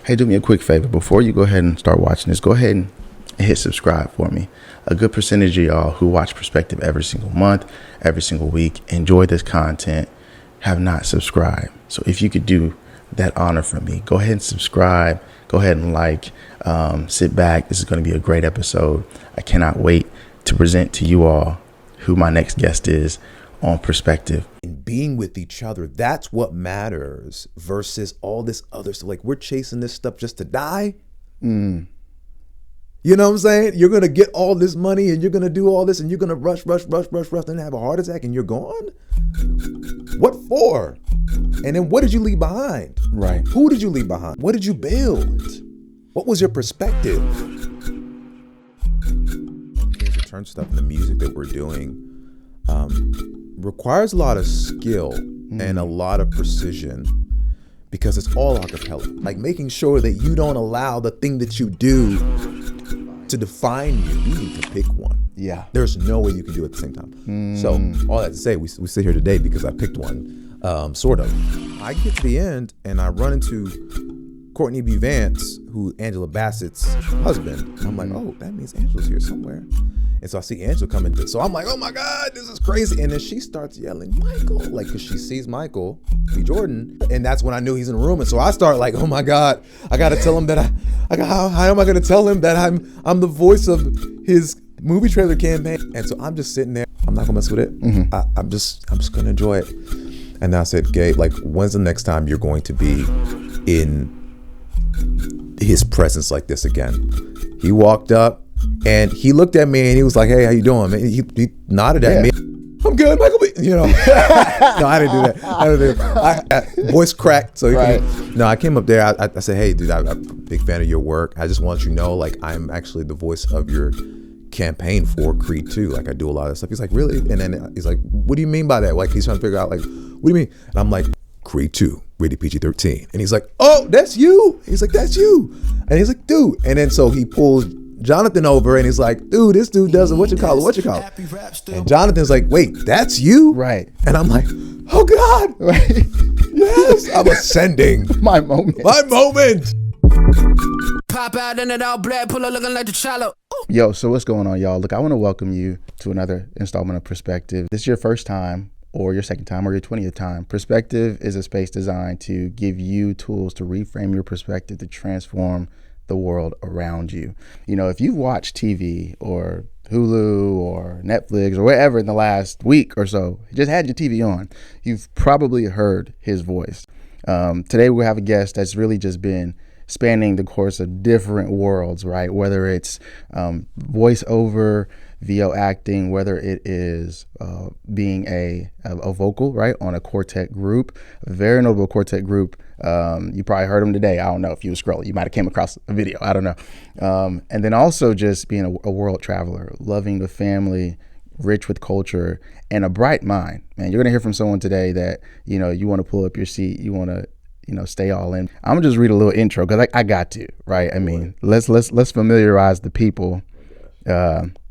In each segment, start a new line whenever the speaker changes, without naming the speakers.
Hey, do me a quick favor. Before you go ahead and start watching this, go ahead and hit subscribe for me. A good percentage of y'all who watch Perspective every single month, every single week, enjoy this content, have not subscribed. So if you could do that honor for me, go ahead and subscribe. Go ahead and like, sit back. This is going to be a great episode. I cannot wait to present to you all who my next guest is on Perspective.
And being with each other, that's what matters versus all this other stuff. Like, we're chasing this stuff just to die. You know what I'm saying? You're going to get all this money and you're going to do all this and you're going to rush, then have a heart attack and you're gone? What for? And then what did you leave behind?
Right.
Who did you leave behind? What did you build? What was your perspective? The turn stuff and the music that we're doing requires a lot of skill and a lot of precision because it's all acapella. Like making sure that you don't allow the thing that you do to define you. You need to pick one.
Yeah.
There's no way you can do it at the same time. So all that to say, we sit here today because I picked one, sort of. I get to the end and I run into Courtney B. Vance, who Angela Bassett's husband. I'm like, oh, that means Angela's here somewhere. And so I see Angela coming. So I'm like, oh my God, this is crazy. And then she starts yelling, Michael, like, cause she sees Michael B. Jordan. And that's when I knew he's in the room. And so I start like, oh my God, I got to tell him that how am I going to tell him that I'm the voice of his movie trailer campaign? And so I'm just sitting there. I'm not gonna mess with it. I'm just going to enjoy it. And I said, Gabe, like, when's the next time you're going to be in his presence like this again? He walked up and he looked at me and he was like, hey, how you doing, man? He nodded at me. I'm good, Michael B. You know. No, I didn't do that. I voice cracked. So I came up there. I said, hey, dude, I'm a big fan of your work. I just want you to know, like, I'm actually the voice of your campaign for Creed 2. Like, I do a lot of stuff. He's like, really? And then he's like, what do you mean by that? Like, he's trying to figure out, like, what do you mean? And I'm like, Creed 2, rated PG-13. And he's like, oh, that's you? He's like, that's you. And he's like, dude. And then so he pulls Jonathan over and he's like, dude, this dude does what you call it. And Jonathan's like, wait, that's you?
Right.
And I'm like, oh God.
Right.
Yes. I'm ascending.
My moment.
Pop out in it all black, pull up looking like the Chalo.
Yo, so what's going on, y'all? Look, I want to welcome you to another installment of Perspective. This is your first time or your second time or your 20th time. Perspective is a space designed to give you tools to reframe your perspective to transform the world around you. You know, if you've watched TV or Hulu or Netflix or wherever in the last week or so, just had your TV on, you've probably heard his voice. Today we have a guest that's really just been spanning the course of different worlds, right? Whether it's voiceover, VO acting, whether it is being a vocal, right, on a quartet group, a very notable quartet group. You probably heard him today. I don't know if you were scrolling. You might have came across a video. I don't know. And then also just being a world traveler, loving the family, rich with culture, and a bright mind. Man, you're going to hear from someone today that, you know, you want to pull up your seat. You want to, you know, stay all in. I'm gonna just read a little intro because I got to, right? I mean, let's familiarize the people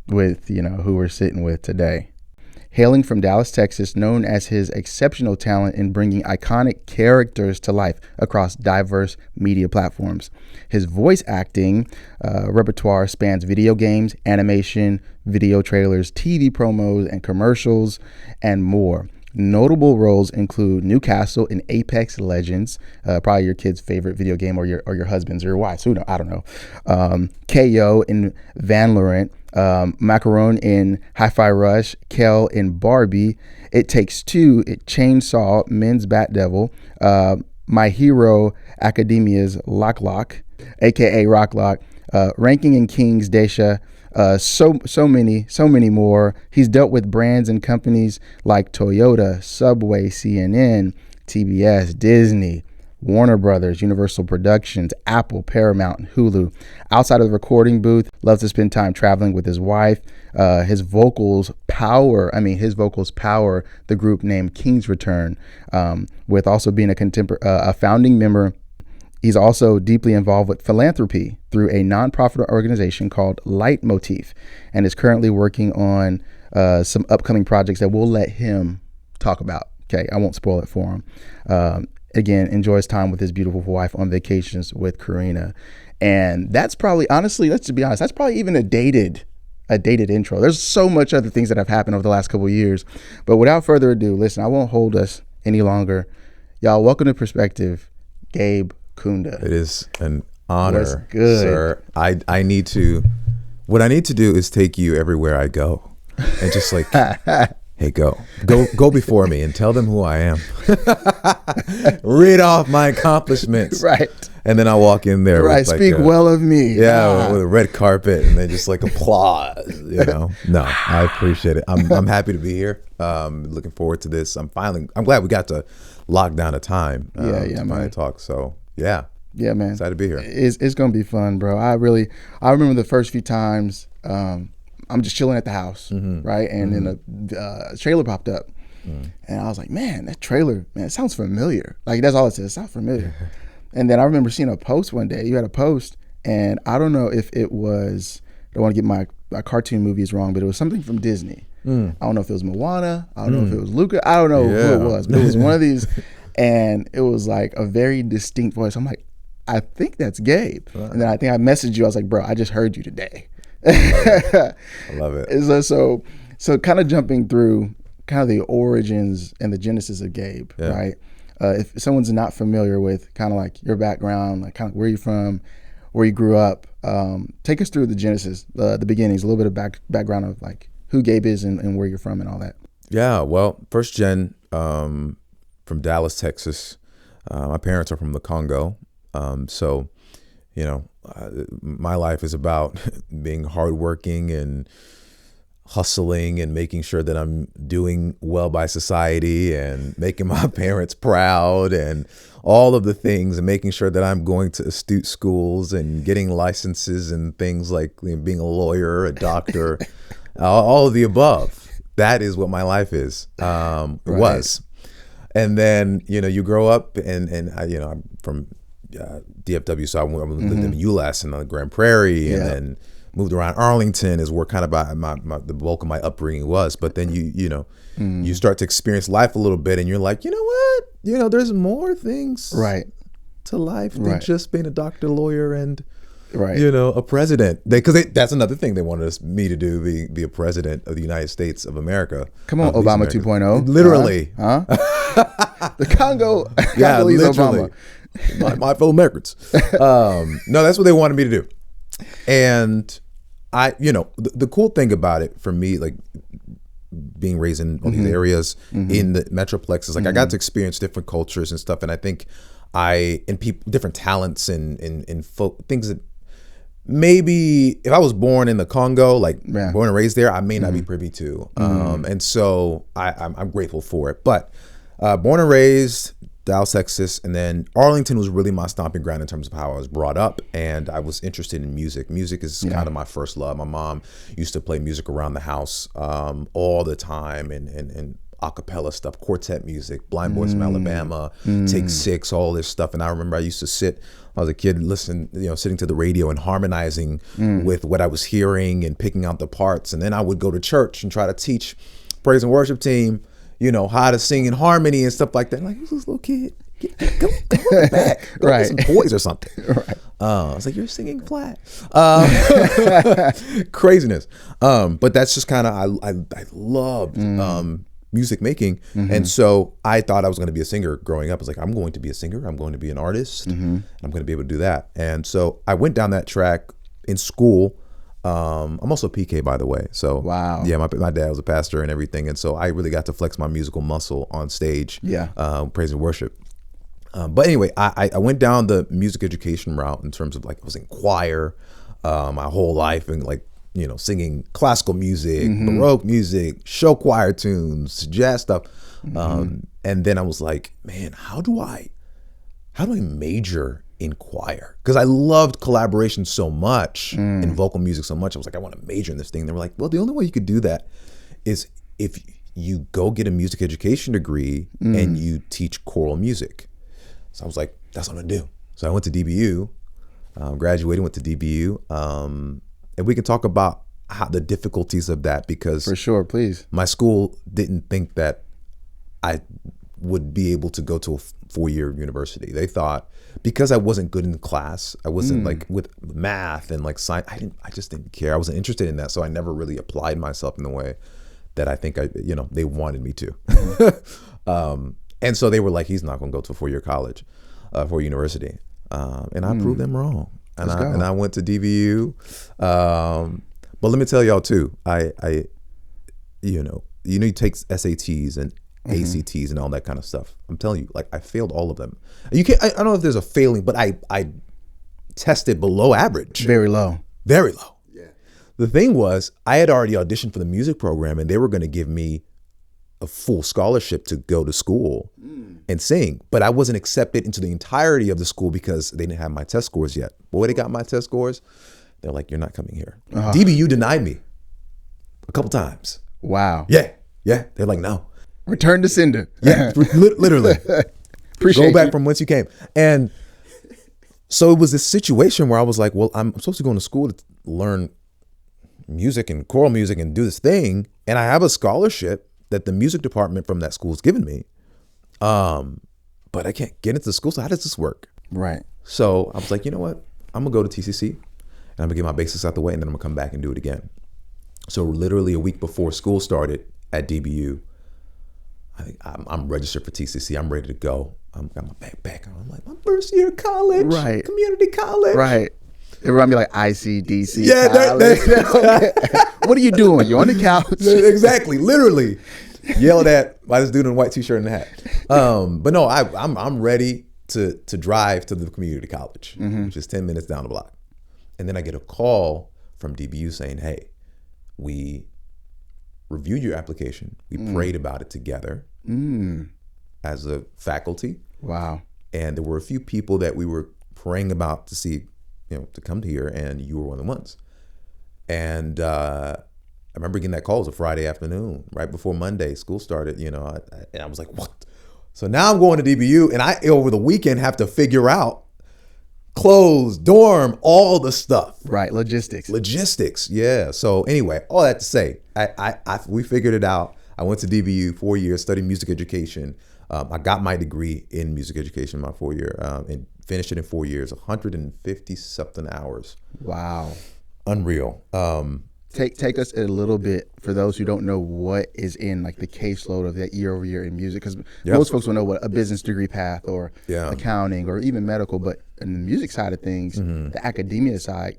with, you know, who we're sitting with today. Hailing from Dallas, Texas, known as his exceptional talent in bringing iconic characters to life across diverse media platforms. His voice acting repertoire spans video games, animation, video trailers, TV promos, and commercials, and more. Notable roles include Newcastle in Apex Legends, probably your kid's favorite video game, or your husband's or your wife's. Who knows? I don't know. KO in Van Laurent, Macaron in Hi-Fi Rush, Kel in Barbie, It Takes Two, Chainsaw, Men's Bat Devil, My Hero Academia's Lock, aka Rock, Ranking in Kings, Daisha. So many more. He's dealt with brands and companies like Toyota, Subway, CNN, TBS, Disney, Warner Brothers, Universal Productions, Apple, Paramount, Hulu. Outside of the recording booth, loves to spend time traveling with his wife. His vocals power the group named King's Return, with also being a founding member. He's also deeply involved with philanthropy through a nonprofit organization called Leitmotif, and is currently working on some upcoming projects that we'll let him talk about. Okay, I won't spoil it for him. again, enjoys time with his beautiful wife on vacations with Karina. And that's probably, honestly, let's just be honest, that's probably even a dated intro. There's so much other things that have happened over the last couple of years. But without further ado, listen, I won't hold us any longer. Y'all, welcome to Perspective, Gabe Kunda.
It is an honor,
What's good?
Sir. I need to, what I need to do is take you everywhere I go and just like, hey, go before me and tell them who I am. Read off my accomplishments.
Right.
And then I walk in there.
Right.
With like
Speak well of me.
Yeah. With a red carpet and they just like applause, you know? No, I appreciate it. I'm happy to be here. Looking forward to this. I'm glad we got to lock down a time.
Yeah, man.
Talk. So yeah.
Yeah, man.
Excited to be here.
It's going to be fun, bro. I remember the first few times, I'm just chilling at the house, right? And then a trailer popped up. And I was like, man, that trailer, man, it sounds familiar. Like, that's all it says. It sounds familiar. And then I remember seeing a post one day. You had a post, and I don't know if it was, I don't want to get my cartoon movies wrong, but it was something from Disney. I don't know if it was Moana. I don't know if it was Luca. I don't know who it was, but it was one of these. And it was like a very distinct voice. I'm like, I think that's Gabe. And then I think I messaged you. I was like, bro, I just heard you today.
I love it.
So kind of jumping through kind of the origins and the genesis of Gabe, right? If someone's not familiar with kind of like your background, like kind of where you're from, where you grew up, take us through the genesis, the beginnings, a little bit of background of like who Gabe is and where you're from and all that.
Yeah, well, first gen from Dallas, Texas. My parents are from the Congo. So, you know, my life is about being hardworking and hustling and making sure that I'm doing well by society and making my parents proud and all of the things, and making sure that I'm going to astute schools and getting licenses and things like being a lawyer, a doctor, all of the above. That is what my life is, was. And then, you know, you grow up and I, you know, I'm from DFW, so I lived in ULAS and on the Grand Prairie, and then moved around. Arlington is where kind of the bulk of my upbringing was. But then you start to experience life a little bit, and you're like, you know what? You know, there's more things to life than just being a doctor, lawyer, and you know, a president. Because that's another thing they wanted me to do, be a president of the United States of America.
Come on, Obama 2.0.
Literally.
The Congo.
Yeah,
literally.
Obama. My fellow Americans. No, that's what they wanted me to do. And I, you know, the cool thing about it for me, like being raised in all these areas in the Metroplex, is like I got to experience different cultures and stuff. And I think people, different talents and folk, things that maybe if I was born in the Congo, like born and raised there, I may not be privy to. And so I'm grateful for it. But born and raised Dallas, Texas, and then Arlington was really my stomping ground in terms of how I was brought up, and I was interested in music. Music is kind of my first love. My mom used to play music around the house all the time, and a cappella stuff, quartet music, Blind Boys from Alabama, Take Six, all this stuff. And I remember I used to sit, I was a kid, sitting to the radio and harmonizing with what I was hearing and picking out the parts. And then I would go to church and try to teach praise and worship team, you know, how to sing in harmony and stuff like that. Like, who's this little kid? Go run back. Go get some toys or something. I was like, you're singing flat. Craziness. But that's just kind of, I loved music making. And so I thought I was going to be a singer growing up. I was like, I'm going to be a singer. I'm going to be an artist. I'm going to be able to do that. And so I went down that track in school. I'm also a PK, by the way. So yeah, my dad was a pastor and everything, and so I really got to flex my musical muscle on stage. Praise and worship. But anyway, I went down the music education route in terms of like I was in choir my whole life, and like, you know, singing classical music, Baroque music, show choir tunes, jazz stuff. And then I was like, man, how do I major in choir? Because I loved collaboration so much and vocal music so much. I was like, I want to major in this thing. They were like, well, the only way you could do that is if you go get a music education degree and you teach choral music. So I was like, that's what I'm gonna do. So I went to DBU, graduated, went to DBU, and we can talk about the difficulties of that, because
for sure, please.
My school didn't think that I would be able to go to a 4-year university. They thought because I wasn't good in class, I wasn't like with math and like science, I just didn't care. I wasn't interested in that. So I never really applied myself in the way that I think they wanted me to. And so they were like, he's not going to go to a 4-year college, 4-year university. And I proved them wrong. And I went to DBU. But let me tell y'all too, you take SATs and ACTs and all that kind of stuff. I'm telling you, like I failed all of them. You can't. I don't know if there's a failing, but I tested below average.
Very low.
Very low. Yeah. The thing was, I had already auditioned for the music program, and they were going to give me a full scholarship to go to school and sing, but I wasn't accepted into the entirety of the school because they didn't have my test scores yet. Boy, they got my test scores. They're like, you're not coming here. DBU denied me a couple times.
Wow.
Yeah. They're like, no.
Return to sender.
Yeah, literally. Go back from whence you came. And so it was this situation where I was like, well, I'm supposed to go into school to learn music and choral music and do this thing. And I have a scholarship that the music department from that school has given me. But I can't get into school. So how does this work?
Right.
So I was like, you know what? I'm going to go to TCC and I'm going to get my basics out the way and then I'm going to come back and do it again. So literally a week before school started at DBU, I'm registered for TCC. I'm ready to go. I'm got my backpack on. I'm like, my first year of college,
right?
Community college,
right? It reminded me like ICDC.
Yeah,
what are you doing? You're on the couch.
Exactly, literally yelled at by this dude in a white t-shirt and a hat. But no, I'm ready to drive to the community college, which is 10 minutes down the block. And then I get a call from DBU saying, hey, we reviewed your application. We prayed about it together as a faculty.
Wow.
And there were a few people that we were praying about to see, to come to here, and you were one of the ones. And I remember getting that call. It was a Friday afternoon, right before Monday, school started, and I was like, what? So now I'm going to DBU, and I, over the weekend, have to figure out clothes, dorm, all the stuff.
Right, logistics.
Yeah. So anyway, all that to say, we figured it out. I went to DBU 4 years, studied music education. I got my degree in music education my 4 year, and finished it in 4 years, 150 something hours.
Wow.
Unreal.
Take us a little bit for those who don't know what is in like the caseload of that year over year in music, because most folks will know what a business degree path or accounting or even medical, but in the music side of things, the academia side,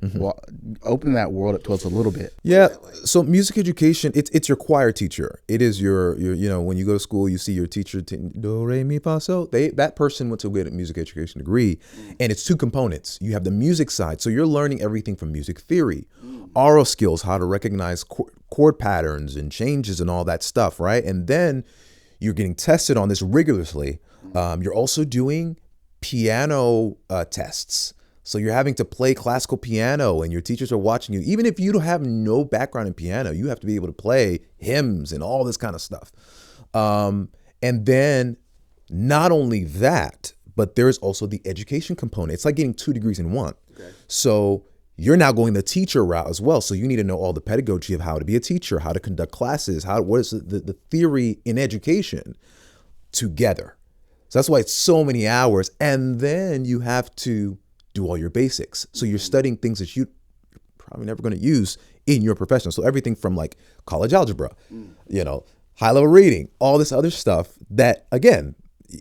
open that world up to us a little bit.
Yeah. So music education, it's your choir teacher. It is your when you go to school, you see your teacher, do, re, mi, fa, so. That person went to get a music education degree, and it's two components. You have the music side, so you're learning everything from music theory, aural skills, how to recognize chord patterns and changes and all that stuff, right? And then you're getting tested on this rigorously. You're also doing piano tests. So you're having to play classical piano and your teachers are watching you. Even if you don't have no background in piano, you have to be able to play hymns and all this kind of stuff. And then not only that, but there's also the education component. It's like getting 2 degrees in one. Okay. So you're now going the teacher route as well. So you need to know all the pedagogy of how to be a teacher, how to conduct classes, what is the theory in education together. So that's why it's so many hours. And then you have to do all your basics. So you're studying things that you're probably never going to use in your profession. So everything from like college algebra, high level reading, all this other stuff that, again,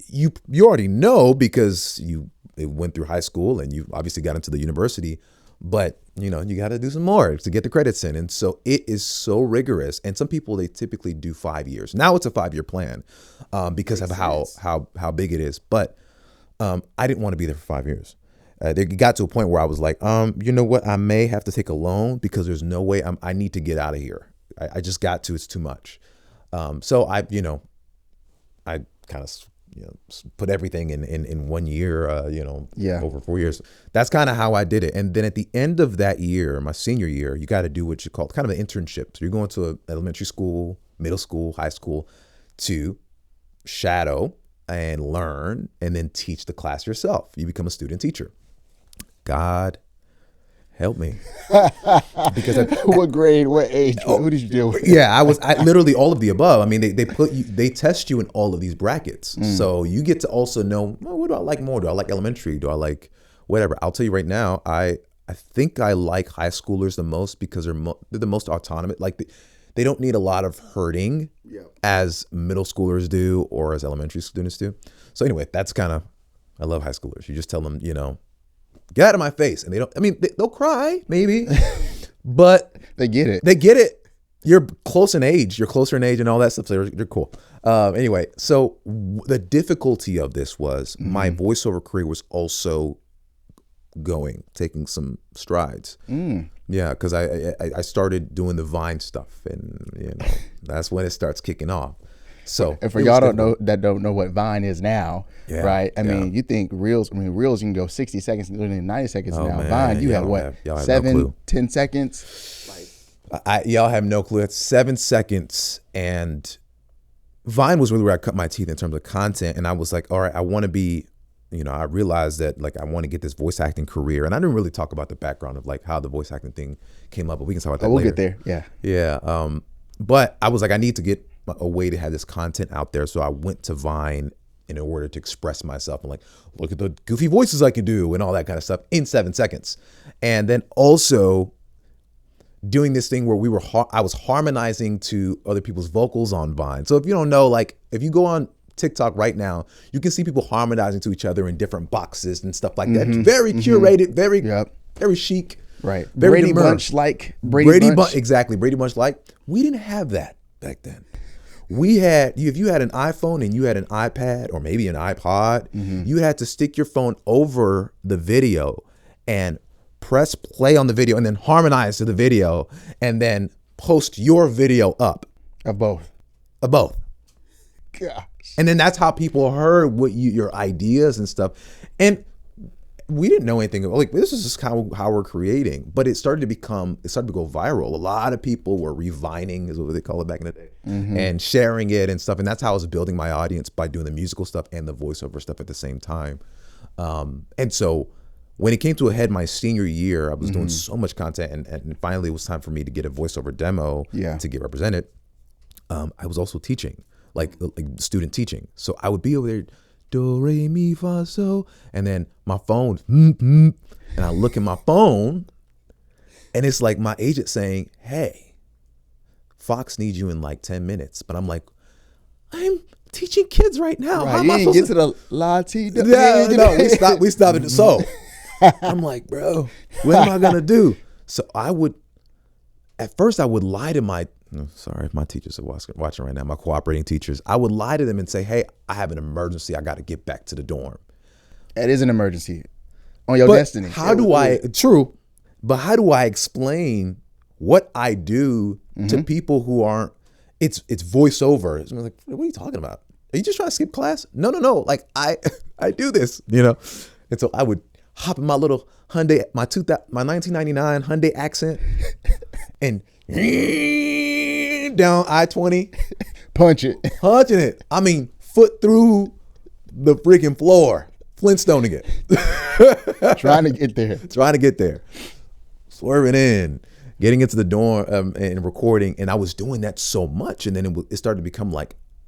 you already know because you went through high school and you obviously got into the university. But, you got to do some more to get the credits in. And so it is so rigorous. And some people, they typically do 5 years. Now it's a 5-year plan because of how big it is. But I didn't want to be there for 5 years. They got to a point where I was like, you know what? I may have to take a loan because there's no way I need to get out of here. I just got to, it's too much. So I kind of put everything in 1 year, over 4 years. That's kind of how I did it. And then at the end of that year, my senior year, you got to do what you call kind of an internship. So you're going to an elementary school, middle school, high school to shadow and learn and then teach the class yourself. You become a student teacher. God help me. Because
what grade, what age, who did you deal with?
Yeah, I literally all of the above. I mean, they test you in all of these brackets. So you get to also know, well, what do I like more? Do I like elementary? Do I like whatever? I'll tell you right now, I think I like high schoolers the most because they're the most autonomous. Like they don't need a lot of herding as middle schoolers do or as elementary students do. So anyway, that's kind of, I love high schoolers. You just tell them, get out of my face. And they'll cry maybe, but
they get it.
They get it. You're closer in age and all that stuff. So you're cool. Anyway, so the difficulty of this was my voiceover career was also taking some strides. Yeah, because I started doing the Vine stuff, and that's when it starts kicking off. So,
and for y'all don't know what Vine is now, right? I mean, you think Reels. I mean, Reels you can go 60 seconds, 90 seconds now. Man, Vine, you have what? 7, 10 seconds.
Y'all have no clue. It's 7 seconds, and Vine was really where I cut my teeth in terms of content. And I was like, all right, I want to be. I realized that I want to get this voice acting career, and I didn't really talk about the background of how the voice acting thing came up, but we can talk about that later.
We'll get there.
Yeah. But I was like, I need to get a way to have this content out there, so I went to Vine in order to express myself and look at the goofy voices I can do and all that kind of stuff in 7 seconds, and then also doing this thing where I was harmonizing to other people's vocals on Vine. So if you don't know, if you go on TikTok right now, you can see people harmonizing to each other in different boxes and stuff like that. It's very curated, very chic.
Right.
Very
Brady Bunch like. Brady Bunch.
Exactly. Brady Bunch like. We didn't have that back then. We had, if you had an iPhone and you had an iPad or maybe an iPod, you had to stick your phone over the video and press play on the video and then harmonize to the video and then post your video up.
Of both.
Gosh. And then that's how people heard your ideas and stuff. And we didn't know anything. This is just how we're creating. But it started to go viral. A lot of people were revining, is what they call it back in the day, and sharing it and stuff. And that's how I was building my audience, by doing the musical stuff and the voiceover stuff at the same time. And so when it came to a head my senior year, I was doing so much content, and finally it was time for me to get a voiceover demo to get represented. I was also teaching. Like student teaching. So I would be over there, do, re, mi, fa, so, and then my phone, and I look at my phone, and it's like my agent saying, hey, Fox needs you in 10 minutes. But I'm like, I'm teaching kids right now.
Right.
How am
you
I
didn't
supposed
get to the Latino.
Yeah, no, we stopped it. So I'm like, bro, what am I gonna do? So at first I would lie to my, sorry if my teachers are watching right now, my cooperating teachers, I would lie to them and say, hey, I have an emergency. I got to get back to the dorm.
It is an emergency on your destiny.
But how do I explain what I do to people who aren't, it's voiceover. It's like, what are you talking about? Are you just trying to skip class? No. I do this, And so I would hop in my little Hyundai, my 1999 Hyundai Accent and down I-20, punching it. I mean, foot through the freaking floor, Flintstoning it.
Trying to get there.
Swerving in, getting into the dorm and recording. And I was doing that so much. And then it started to become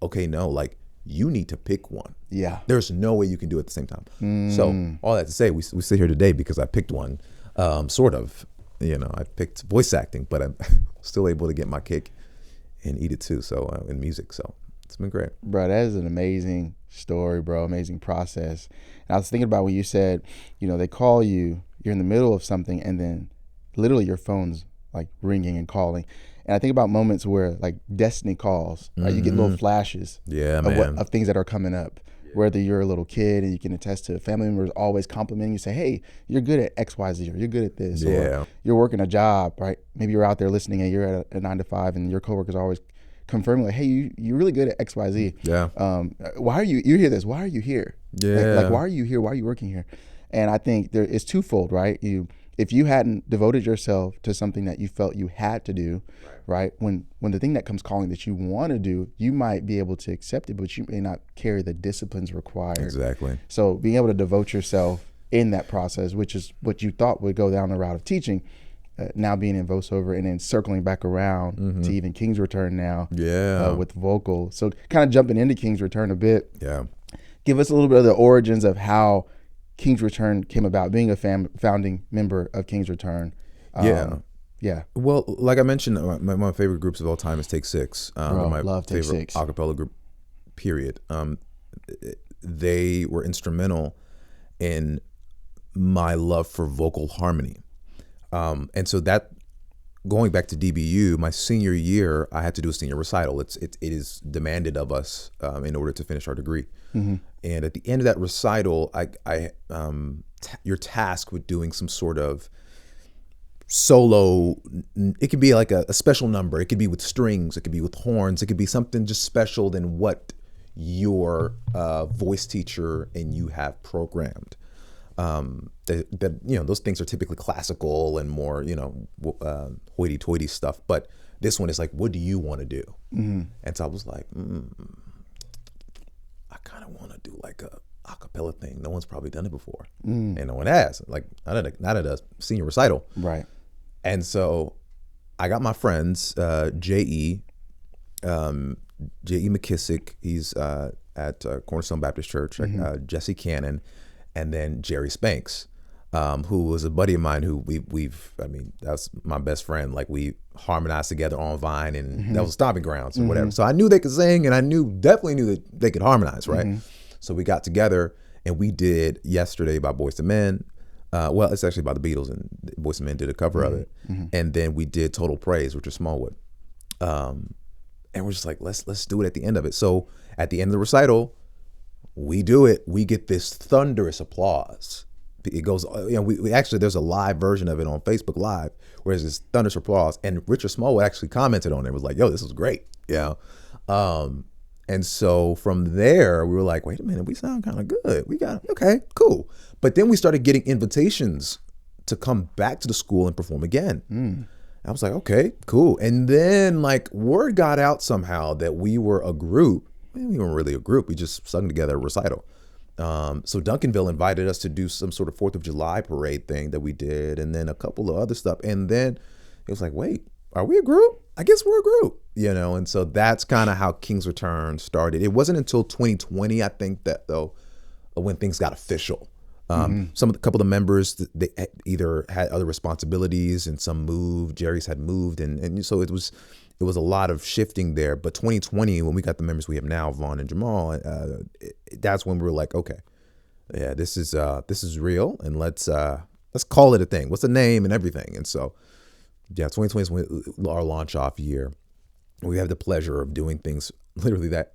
okay, no, you need to pick one.
Yeah.
There's no way you can do it at the same time. So all that to say, we sit here today because I picked one, sort of. I picked voice acting, but I'm still able to get my cake and eat it too. So in music, so it's been great.
Bro, that is an amazing story, bro. Amazing process. And I was thinking about when you said, they call you, you're in the middle of something, and then literally your phone's ringing and calling. And I think about moments where destiny calls, right? You get little flashes of things that are coming up. Whether you're a little kid and you can attest to family members always complimenting you, say, hey, you're good at X, Y, Z, or you're good at this, or you're working a job, right? Maybe you're out there listening and you're at a 9 to 5 and your coworkers are always confirming hey, you're really good at X, Y, Z.
Yeah.
Why are you hear this? Why are you here?
Yeah.
Why are you here? Why are you working here? And I think it's twofold, right? If you hadn't devoted yourself to something that you felt you had to do, right? When the thing that comes calling that you want to do, you might be able to accept it, but you may not carry the disciplines required.
Exactly.
So being able to devote yourself in that process, which is what you thought would go down the route of teaching, now being in voiceover and then circling back around to even King's Return now with vocal. So kind of jumping into King's Return a bit.
Yeah.
Give us a little bit of the origins of how King's Return came about, being a founding member of King's Return. Yeah.
Well, like I mentioned, one of my favorite groups of all time is Take Six. My
love Take
favorite
Six.
acapella group, period. They were instrumental in my love for vocal harmony. And so that, going back to DBU, my senior year, I had to do a senior recital. It is demanded of us in order to finish our degree. And at the end of that recital, you're tasked with doing some sort of solo. It could be like a special number. It could be with strings. It could be with horns. It could be something just special than what your voice teacher and you have programmed. That those things are typically classical and more hoity-toity stuff. But this one is like, what do you want to do? And so I was like, I kind of want to do like a acapella thing. No one's probably done it before, and no one has. Like not at a senior recital,
right?
And so I got my friends, J.E. McKissick. He's at Cornerstone Baptist Church. Jesse Cannon, and then Jerry Spanks, who was a buddy of mine who that's my best friend. Like, we harmonized together on Vine, and that was stomping grounds or whatever. So I knew they could sing, and I definitely knew that they could harmonize, right? So we got together and we did Yesterday by Boyz II Men. Well, it's actually by the Beatles, and Boyz II Men did a cover of it. And then we did Total Praise, which is Smallwood. And we're just like, let's do it at the end of it. So at the end of the recital, we do it. We get this thunderous applause. It goes, we actually, there's a live version of it on Facebook Live, where there's this thunderous applause. And Richard Smallwood actually commented on it. Was like, yo, this was great. And so from there, we were like, wait a minute, we sound kind of good. Okay, cool. But then we started getting invitations to come back to the school and perform again. I was like, okay, cool. And then like word got out somehow that we were a group. We weren't really a group. We just sung together a recital. So Duncanville invited us to do some sort of 4th of July parade thing that we did, and then a couple of other stuff. And then it was like, wait, are we a group? I guess we're a group, And so that's kind of how King's Return started. It wasn't until 2020, I think, that though, when things got official. A couple of the members, they either had other responsibilities, and some moved. Jerry's had moved, and so it was a lot of shifting there. But 2020, when we got the members we have now, Vaughn and Jamal, that's when we were like, okay, yeah, this is real, and let's call it a thing. What's the name and everything? And so, yeah, 2020 is our launch off year. We have the pleasure of doing things literally that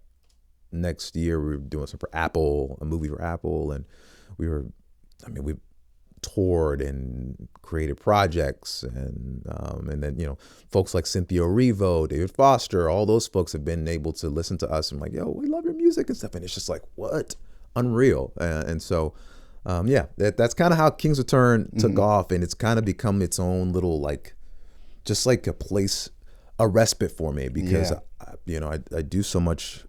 next year. We were doing some for Apple, a movie for Apple, and we toured and created projects, and then folks like Cynthia Erivo, David Foster, all those folks have been able to listen to us and like, yo, we love your music and stuff, and it's just like, what, unreal. And so that's kind of how King's Return took off, and it's kind of become its own little like, just like a place, a respite for me, because I do so much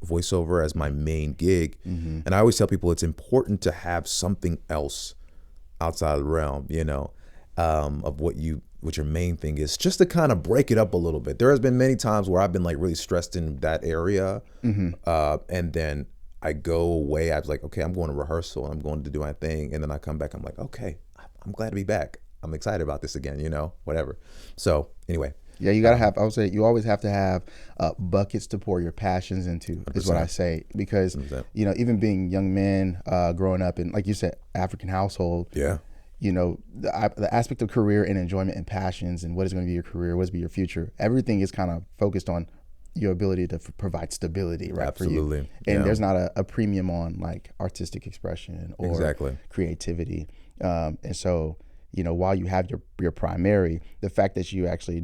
voiceover as my main gig, and I always tell people it's important to have something else outside of the realm, of what your main thing is, just to kind of break it up a little bit. There has been many times where I've been like really stressed in that area, and then I go away. I was like, okay, I'm going to rehearsal and I'm going to do my thing, and then I come back. I'm like, okay, I'm glad to be back. I'm excited about this again, whatever. So anyway.
Yeah, you gotta have. I would say you always have to have buckets to pour your passions into. 100%. Is what I say, because 100%. Even being young men, growing up in, like you said, African household. Yeah. The aspect of career and enjoyment and passions, and what is going to be your career, what is going to be your future. Everything is kind of focused on your ability to provide stability, right?
Absolutely.
For you. And there's not a premium on like artistic expression or creativity. And so, while you have your primary, the fact that you actually,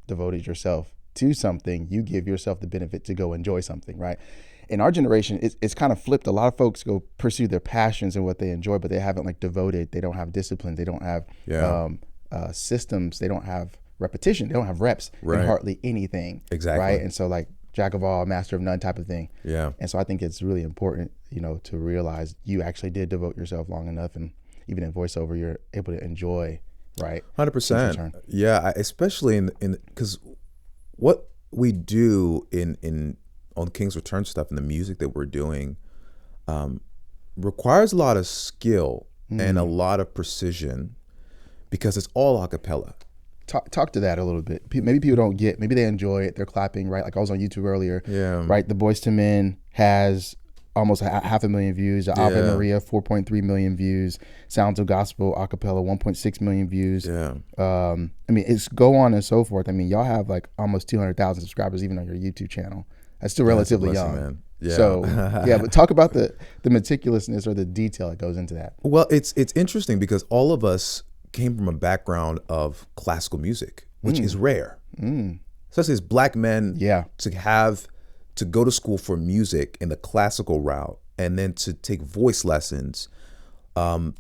devoted yourself to something, you give yourself the benefit to go enjoy something, right? In our generation, it's kind of flipped. A lot of folks go pursue their passions and what they enjoy, but they haven't like devoted. They don't have discipline. They don't have systems. They don't have repetition. They don't have reps in hardly anything. Exactly. Right. And so like jack of all, master of none type of thing.
Yeah.
And so I think it's really important, to realize you actually did devote yourself long enough, and even in voiceover, you're able to enjoy, right?
100%. Yeah, especially in because what we do on King's Return stuff and the music that we're doing requires a lot of skill and a lot of precision because it's all a cappella.
Talk to that a little bit. Maybe people don't get, maybe they enjoy it, they're clapping, right? Like I was on YouTube earlier, right? The Boyz II Men has almost 500,000 views. Ave Maria, 4.3 million views. Sounds of Gospel, acapella, 1.6 million views.
Yeah.
I mean, it's go on and so forth. I mean, y'all have like almost 200,000 subscribers even on your YouTube channel. That's still relatively young. Man.
Yeah.
So but talk about the meticulousness or the detail that goes into that.
Well, it's interesting because all of us came from a background of classical music, which is rare. Especially as black men, to go to school for music in the classical route and then to take voice lessons.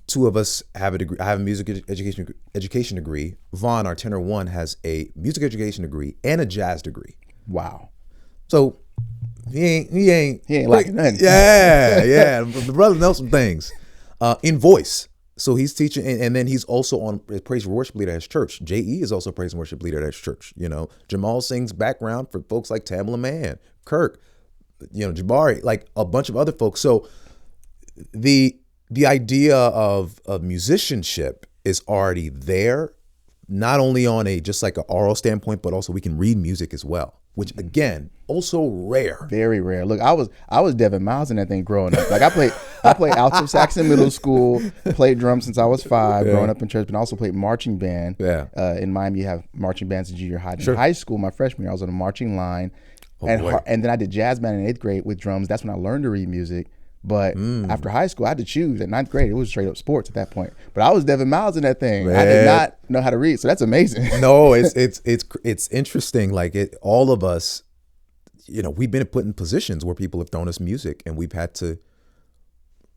Two of us have a degree. I have a music education degree. Vaughn, our tenor one, has a music education degree and a jazz degree.
Wow.
So he ain't
like nothing.
Yeah. The brother knows some things in voice. So he's teaching, and then he's also on praise and worship leader at his church. J.E. is also praise and worship leader at his church. Jamal sings background for folks like Tamala Mann, Kirk, Jabari, like a bunch of other folks. So the idea of musicianship is already there, not only on just like an oral standpoint, but also we can read music as well, which again, also rare.
Very rare. Look, I was Devin Miles in that thing growing up. Like I played alto sax in middle school, played drums since I was 5, growing up in church, but I also played marching band. In Miami, you have marching bands in junior high. In high school, my freshman year, I was on a marching line. And then I did jazz band in 8th grade with drums. That's when I learned to read music. But after high school, I had to choose. At 9th grade, it was straight up sports at that point. But I was Devin Miles in that thing. Man. I did not know how to read, so that's amazing.
No, it's interesting. Like all of us, we've been put in positions where people have thrown us music, and we've had to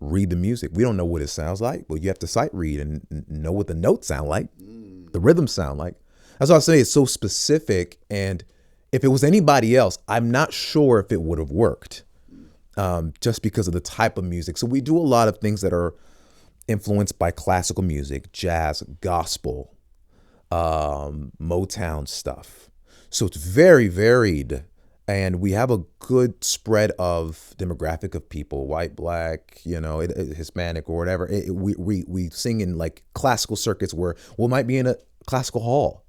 read the music. We don't know what it sounds like, but you have to sight read and know what the notes sound like, the rhythms sound like. That's why I say it's so specific. And if it was anybody else, I'm not sure if it would have worked. Just because of the type of music. So we do a lot of things that are influenced by classical music, jazz, gospel, Motown stuff. So it's very varied, and we have a good spread of demographic of people, white, black, Hispanic or whatever. We sing in like classical circuits where we might be in a classical hall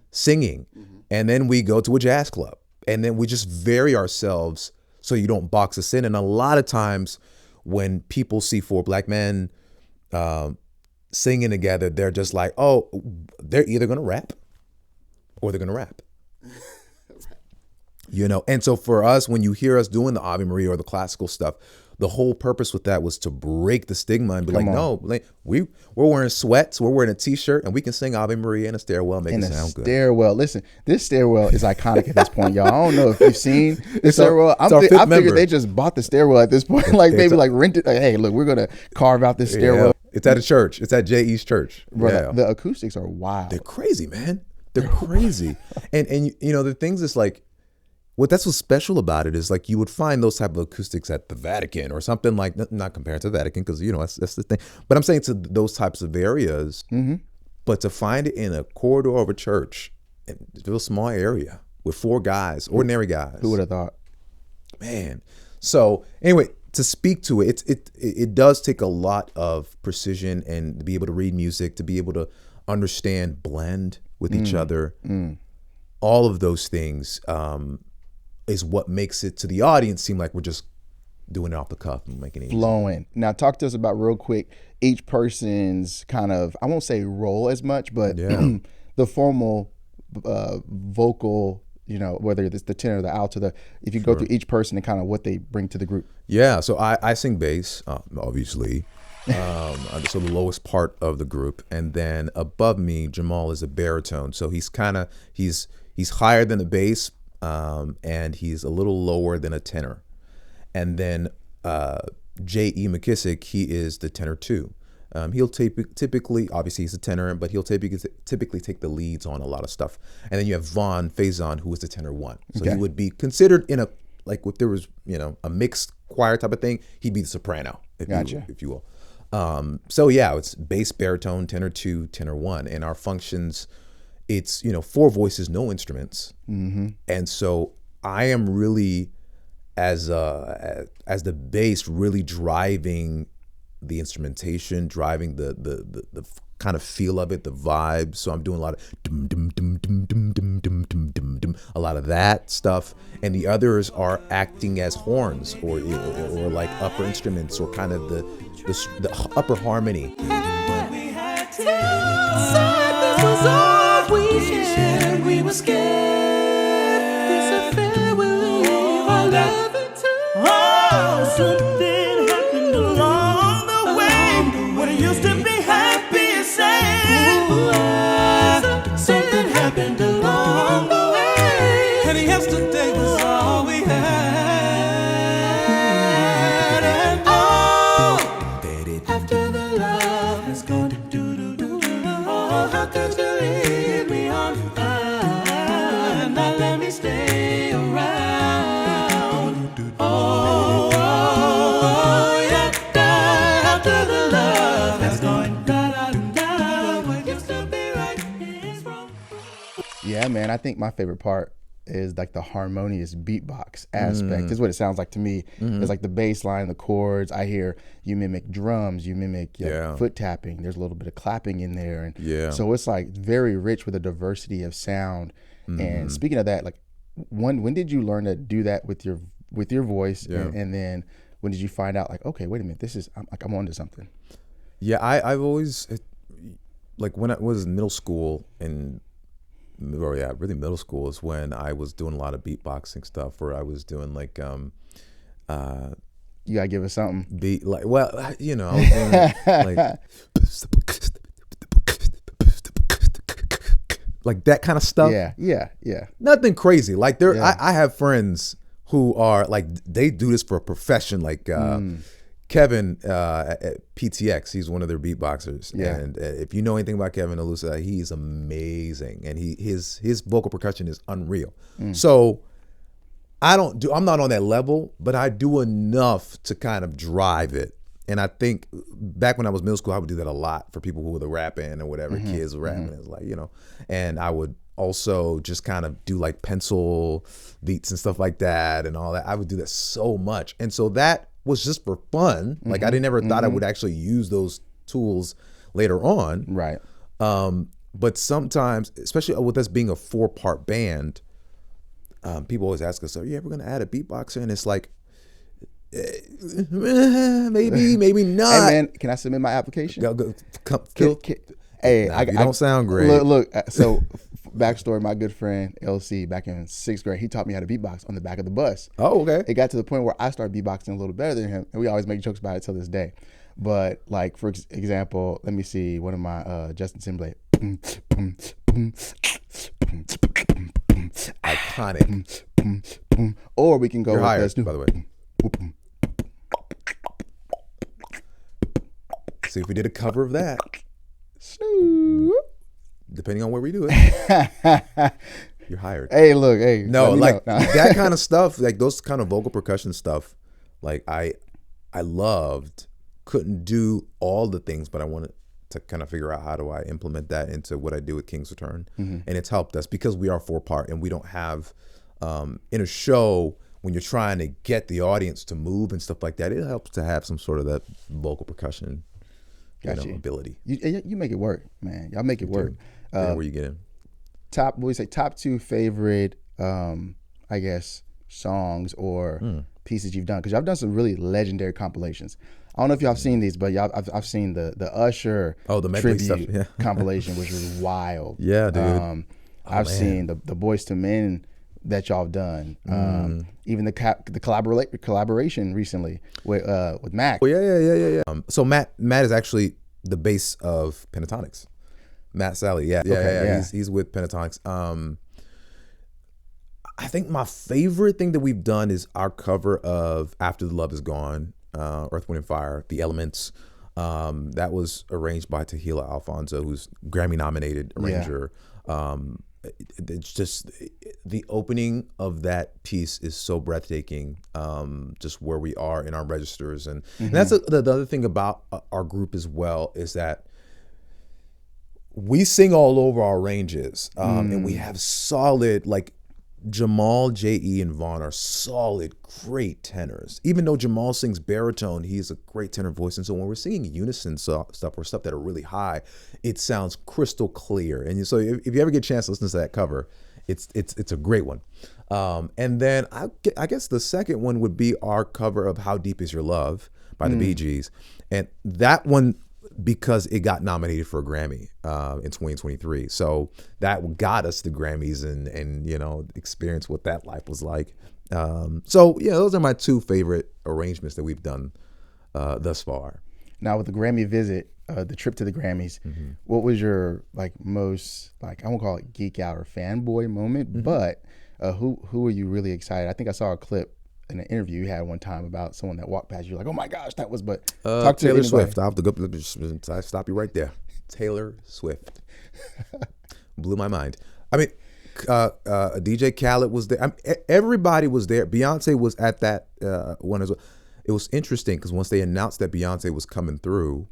singing, and then we go to a jazz club, and then we just vary ourselves so you don't box us in. And a lot of times when people see 4 black men singing together, they're just like, oh, they're either going to rap or they're going to rap. And so for us, when you hear us doing the Ave Maria or the classical stuff, the whole purpose with that was to break the stigma and be no, we're wearing sweats, we're wearing a t-shirt, and we can sing Ave Maria in a stairwell and make it sound good.
Stairwell. Listen, this stairwell is iconic at this point, y'all. I don't know if you've seen this stairwell. I figured they just bought the stairwell at this point. Like maybe like rented. Like, hey, look, we're gonna carve out this stairwell.
Yeah. It's at a church. It's at J.E.'s church.
Bro, the acoustics are wild.
They're crazy, man. They're crazy. and the things is like, what's special about it is like you would find those type of acoustics at the Vatican or something like, not compared to the Vatican because that's the thing, but I'm saying to those types of areas, but to find it in a corridor of a church in a little small area with 4 guys, ordinary guys.
Who would have thought?
Man. So anyway, to speak to it, it does take a lot of precision and to be able to read music, to be able to understand, blend with each other, all of those things, is what makes it to the audience seem like we're just doing it off the cuff and making it easy.
Flowing. Now talk to us about real quick each person's kind of, I won't say role as much, but the formal vocal, whether it's the tenor or the alto, if you go through each person and kind of what they bring to the group.
Yeah, so I sing bass, obviously. So the lowest part of the group, and then above me, Jamal is a baritone. So he's higher than the bass, and he's a little lower than a tenor. And then J.E. McKissick, he is the tenor 2. He'll typically, obviously he's a tenor, but he'll typically take the leads on a lot of stuff. And then you have Vaughn Faison, who is the tenor 1. So he would be considered in a like if there was, you know, a mixed choir type of thing, he'd be the soprano, if you will. So yeah, it's bass, baritone, tenor 2, tenor 1, and our functions, it's, you know, 4 voices, no instruments. And so I am really, as the bass, really driving the instrumentation, driving the kind of feel of it, the vibe. So I'm doing a lot of dum dum dum dum dum dum dum dum dum dum, a lot of that stuff, and the others are acting as horns or like upper instruments or kind of the upper harmony.
We were scared. This affair will leave our love into. Oh, something happened along the way. What it used to be happy and safe. Something happened along the way. And yesterday was all we had. And oh, after the love is gone, oh, how could you leave me on? Not let me stay around. Oh, yeah, after the love has gone, what used to be right is wrong.
Yeah, man. I think my favorite part is like the harmonious beatbox aspect. Is what it sounds like to me. It's like the bass line, the chords. I hear you mimic drums, you mimic foot tapping. There's a little bit of clapping in there, and so it's like very rich with a diversity of sound. And speaking of that, like when did you learn to do that with your voice, and then when did you find out like, okay, wait a minute, this is I'm onto something?
Yeah, I've always, like when I was in middle school really middle school is when I was doing a lot of beatboxing stuff, where I was doing like
you gotta give us something.
Beat, like, well, you know, I was doing like that kind of stuff. Yeah. Nothing crazy. Like I have friends who are like, they do this for a profession. Like Kevin at PTX, he's one of their beatboxers. And if you know anything about Kevin Alusa, he's amazing, and his vocal percussion is unreal. So I'm not on that level, but I do enough to kind of drive it. And I think back when I was middle school, I would do that a lot for people who were the rapping or whatever, kids were rapping. It's like, you know, and I would also just kind of do like pencil beats and stuff like that and all that. I would do that so much. And so that was just for fun. Like I never thought I would actually use those tools later on.
Right.
But sometimes, especially with us being a 4-part band, people always ask us, are you ever going to add a beatboxer? And it's like, maybe not.
Hey man, can I submit my application?
Hey, you don't sound great.
Look. So, backstory: my good friend LC, back in 6th grade, he taught me how to beatbox on the back of the bus.
Oh, okay.
It got to the point where I started beatboxing a little better than him, and we always make jokes about it till this day. But like, for example, let me see one of my Justin Timberlake.
Iconic.
Or we can go.
You're
with
hired,
this new,
by the way. See if we did a cover of that. Depending on where we do it, you're hired.
Hey, look, hey.
No, like that kind of stuff, like those kind of vocal percussion stuff, like I loved. Couldn't do all the things, but I wanted to kind of figure out how do I implement that into what I do with King's Return. And it's helped us because we are 4-part and we don't have, in a show, when you're trying to get the audience to move and stuff like that, it helps to have some sort of that vocal percussion ability.
You make it work, man. Y'all make it work.
Where you get in?
Top 2 favorite, I guess, songs or pieces you've done, because y'all done some really legendary compilations. I don't know if y'all have seen these, but I've seen the Usher
the medley
tribute
stuff,
compilation, which was wild.
Yeah, dude.
I've seen the Boyz II Men that y'all have done. Even the collaboration recently with Mac.
Oh yeah. So Matt is actually the bass of Pentatonics. Matt Sally, yeah. He's with Pentatonics. I think my favorite thing that we've done is our cover of After the Love Is Gone, Earth, Wind and Fire, The Elements. That was arranged by Tahila Alfonso, who's Grammy nominated arranger. it's just the opening of that piece is so breathtaking. Just where we are in our registers, and that's the other thing about our group as well is that we sing all over our ranges, and we have solid, like Jamal, J.E., and Vaughn are solid, great tenors. Even though Jamal sings baritone, he's a great tenor voice. And so when we're singing unison stuff or stuff that are really high, it sounds crystal clear. And so if you ever get a chance to listen to that cover, it's a great one. And then I guess the second one would be our cover of How Deep Is Your Love by the Bee Gees. And that one, because it got nominated for a Grammy in 2023. So that got us the Grammys and you know, experience what that life was like. So yeah, those are my two favorite arrangements that we've done thus far.
Now with the Grammy visit, the trip to the Grammys, what was your like most, like, I won't call it geek out or fanboy moment, but who were you really excited? I think I saw a clip in an interview you had one time about someone that walked past you, like, oh my gosh, that was, but talk to
Taylor
anybody.
Swift. I have to go, I stop you right there. Taylor Swift. Blew my mind. I mean, DJ Khaled was there. Everybody was there. Beyonce was at that one as well. It was interesting because once they announced that Beyonce was coming through,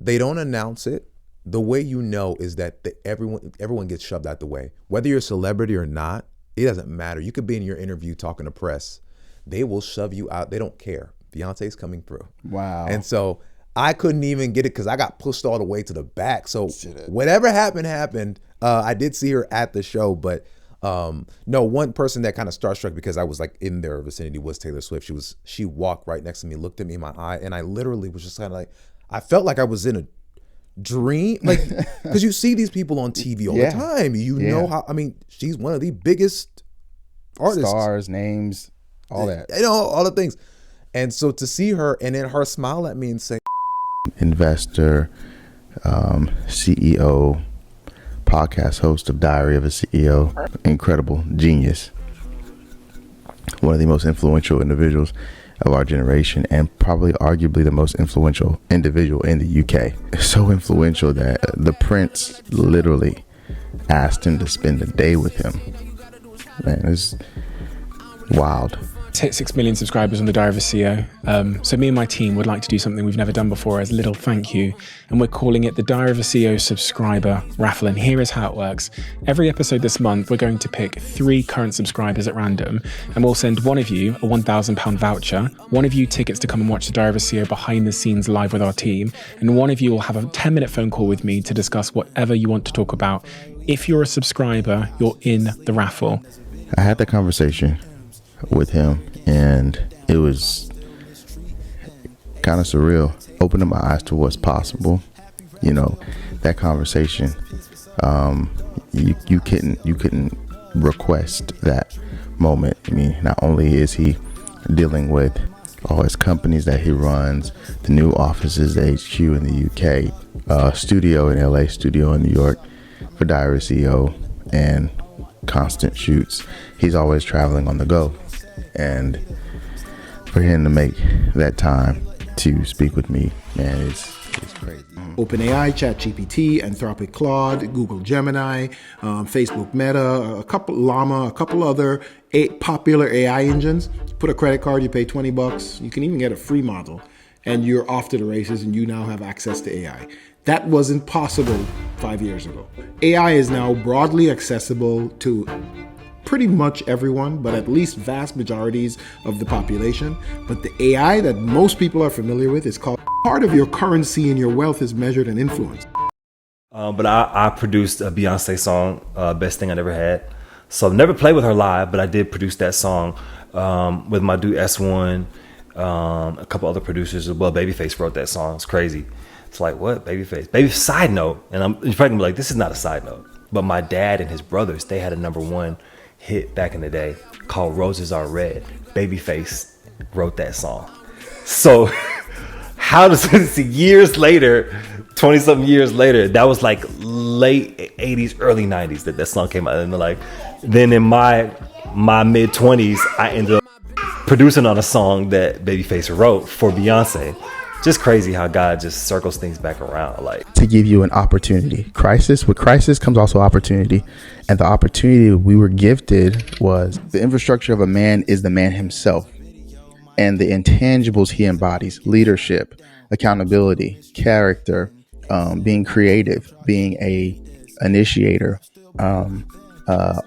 they don't announce it. The way you know is that everyone gets shoved out the way. Whether you're a celebrity or not, it doesn't matter. You could be in your interview talking to press. They will shove you out. They don't care. Beyonce's coming through. Wow. And so I couldn't even get it because I got pushed all the way to the back. So whatever happened. I did see her at the show, but no, one person that kind of starstruck because I was like in their vicinity was Taylor Swift. She walked right next to me, looked at me in my eye, and I literally was just kind of like, I felt like I was in a dream, like, because you see these people on TV all the time. You know how, I mean, she's one of the biggest artists,
stars, names, all that,
you know, all the things. And so to see her and then her smile at me and say,
investor, CEO, podcast host of Diary of a CEO, incredible genius, one of the most influential individuals of our generation, and probably arguably the most influential individual in the UK. So influential that the Prince literally asked him to spend a day with him. Man, it's wild.
Hit 6 million subscribers on the Diary of a CEO. So me and my team would like to do something we've never done before as a little thank you, and we're calling it the Diary of a CEO subscriber raffle. And here is how it works. Every episode this month, we're going to pick 3 current subscribers at random, and we'll send one of you a £1,000 voucher, one of you tickets to come and watch the Diary of a CEO behind the scenes live with our team, and one of you will have a 10-minute phone call with me to discuss whatever you want to talk about. If you're a subscriber, you're in the raffle.
I had the conversation with him, and it was kind of surreal, opening my eyes to what's possible. You know, that conversation, you couldn't request that moment. I mean, not only is he dealing with all his companies that he runs, the new offices, the HQ in the UK, studio in LA, studio in New York for Diary CEO, and constant shoots. He's always traveling on the go. And for him to make that time to speak with me, man, it's crazy.
OpenAI, ChatGPT, Anthropic Claude, Google Gemini, Facebook Meta, a couple Llama, a couple other popular AI engines. Put a credit card, you pay $20. You can even get a free model, and you're off to the races, and you now have access to AI. That wasn't possible 5 years ago. AI is now broadly accessible to pretty much everyone, but at least vast majorities of the population. But the AI that most people are familiar with is called part of your currency, and your wealth is measured and influenced.
But I produced a Beyonce song, Best Thing I Never Had. So I've never played with her live, but I did produce that song with my dude S1, a couple other producers as well. Babyface wrote that song. It's crazy. It's like, what? Babyface? Side note, and you're probably gonna be like, this is not a side note, but my dad and his brothers, they had a #1 hit back in the day called Roses Are Red. Babyface wrote that song. So how does this, years later, 20 something years later, that was like late 80s, early 90s that song came out. And like, then in my mid 20s, I ended up producing on a song that Babyface wrote for Beyonce. just crazy how God just circles things back around. Like,
to give you an opportunity. With crisis comes also opportunity. And the opportunity we were gifted was the infrastructure of a man is the man himself. And the intangibles he embodies: leadership, accountability, character, being creative, being a initiator,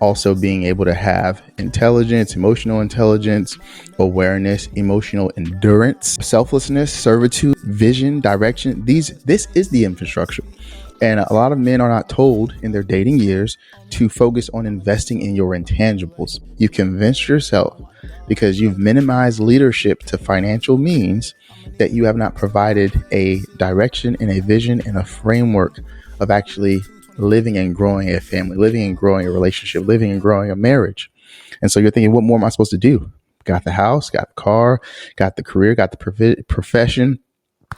also being able to have intelligence, emotional intelligence, awareness, emotional endurance, selflessness, servitude, vision, direction. This is the infrastructure. And a lot of men are not told in their dating years to focus on investing in your intangibles. You convinced yourself, because you've minimized leadership to financial means, that you have not provided a direction and a vision and a framework of actually living and growing a family, living and growing a relationship, living and growing a marriage. And so you're thinking, what more am I supposed to do? Got the house, got the car, got the career, got the profession,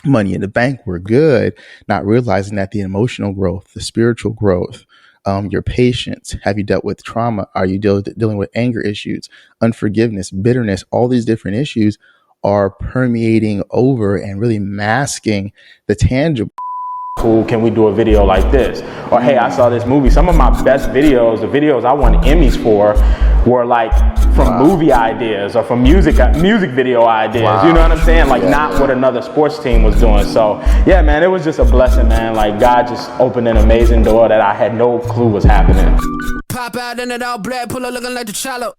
money in the bank, we're good. Not realizing that the emotional growth, the spiritual growth, your patience, have you dealt with trauma? Are you dealing with anger issues, unforgiveness, bitterness? All these different issues are permeating over and really masking the tangible.
Cool, can we do a video like this? Or hey, I saw this movie. Some of my best videos, the videos I won Emmys for, were like from movie ideas or from music video ideas.
Wow.
You know what I'm saying? Like not what another sports team was doing. So yeah, man, it was just a blessing, man. Like God just opened an amazing door that I had no clue was happening.
Pop out in it all black, pull up looking like the Chalo.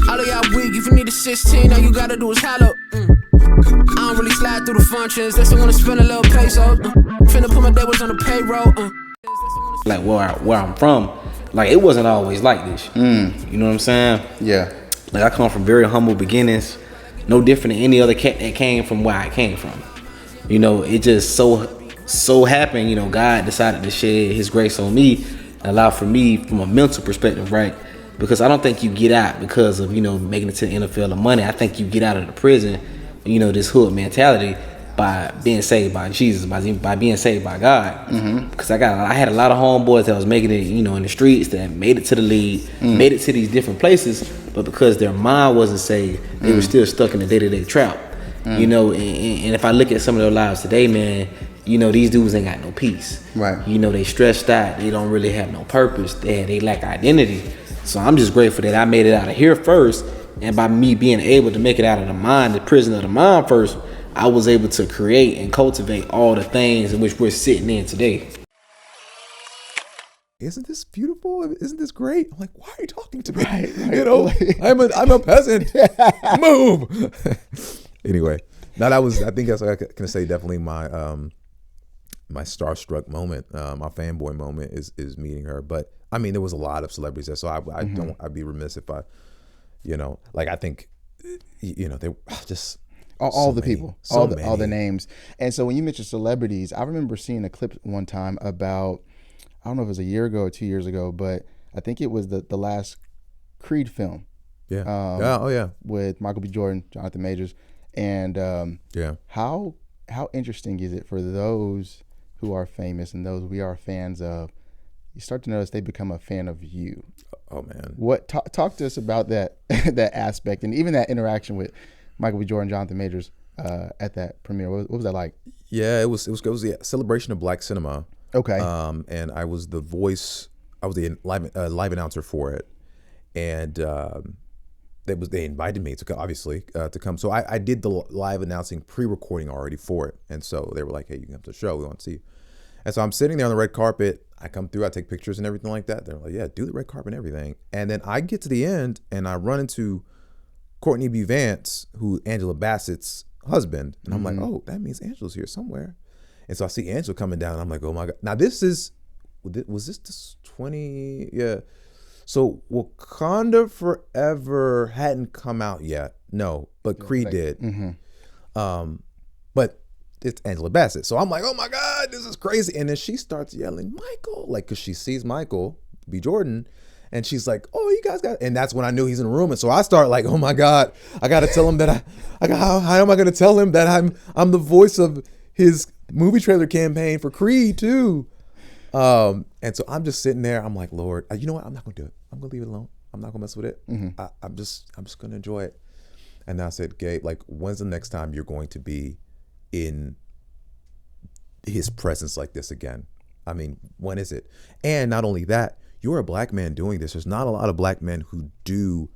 All of y'all weak, if you need a 16, all you gotta do is hollow. I don't really slide through the functions, that's wanna spend a little peso. Finna put my tables on the payroll.
Like where I'm from, like it wasn't always like this. You know what I'm saying?
Yeah.
Like I come from very humble beginnings, no different than any other cat that came from where I came from. You know, it just so happened, you know, God decided to shed his grace on me and allow for me from a mental perspective, right? Because I don't think you get out because of, you know, making it to the NFL or money. I think you get out of the prison, you know, this hood mentality by being saved by Jesus, by being saved by God. Because I had a lot of homeboys that was making it, you know, in the streets, that made it to the league, made it to these different places, but because their mind wasn't saved, they were still stuck in the day-to-day trap. You know, and if I look at some of their lives today, man, you know, these dudes ain't got no peace.
Right.
You know, they stressed out. They don't really have no purpose. They lack identity. So I'm just grateful that I made it out of here first. And by me being able to make it out of the mind, the prison of the mind first, I was able to create and cultivate all the things in which we're sitting in today.
Isn't this beautiful? Isn't this great? I'm like, why are you talking to me?
Right.
You know, I'm a peasant. Move. Anyway, now I think that's what I can say. Definitely my starstruck moment, my fanboy moment is meeting her. But I mean, there was a lot of celebrities there, so I'd be remiss if I, you know, like I think, you know, they just
all the people, all the names. And so when you mentioned celebrities, I remember seeing a clip one time about, I don't know if it was a year ago or 2 years ago, but I think it was the last Creed film.
Yeah.
With Michael B. Jordan, Jonathan Majors, and how interesting is it for those who are famous and those we are fans of? You start to notice they become a fan of you.
Oh man,
what talk to us about that that aspect, and even that interaction with Michael B. Jordan, Jonathan Majors at that premiere. What was that like?
Yeah, it was the celebration of Black cinema.
Okay.
And I was the voice. I was the live announcer for it, and they invited me to come. So I did the live announcing pre-recording already for it, and so they were like, "Hey, you can come to the show. We want to see you." And so I'm sitting there on the red carpet. I come through. I take pictures and everything like that. They're like, "Yeah, do the red carpet and everything." And then I get to the end, and I run into Courtney B. Vance, who Angela Bassett's husband, and I'm like, "Oh, that means Angela's here somewhere." And so I see Angela coming down. And I'm like, "Oh my God!" Now was this 20? Yeah. So Wakanda Forever hadn't come out yet. No, but Creed did. But it's Angela Bassett. So I'm like, "Oh my God, this is crazy." And then she starts yelling, "Michael," like, cause she sees Michael B. Jordan, and she's like, "Oh, you guys got," and that's when I knew he's in the room. And so I start like, "Oh my God, I got to tell him that how am I going to tell him that I'm the voice of his movie trailer campaign for Creed too." And so I'm just sitting there. I'm like, "Lord, you know what? I'm not going to do it. I'm going to leave it alone. I'm not going to mess with it. I'm just going to enjoy it." And I said, "Gabe, like, when's the next time you're going to be in his presence like this again. I mean, when is it? And not only that, you're a black man doing this. There's not a lot of black men who do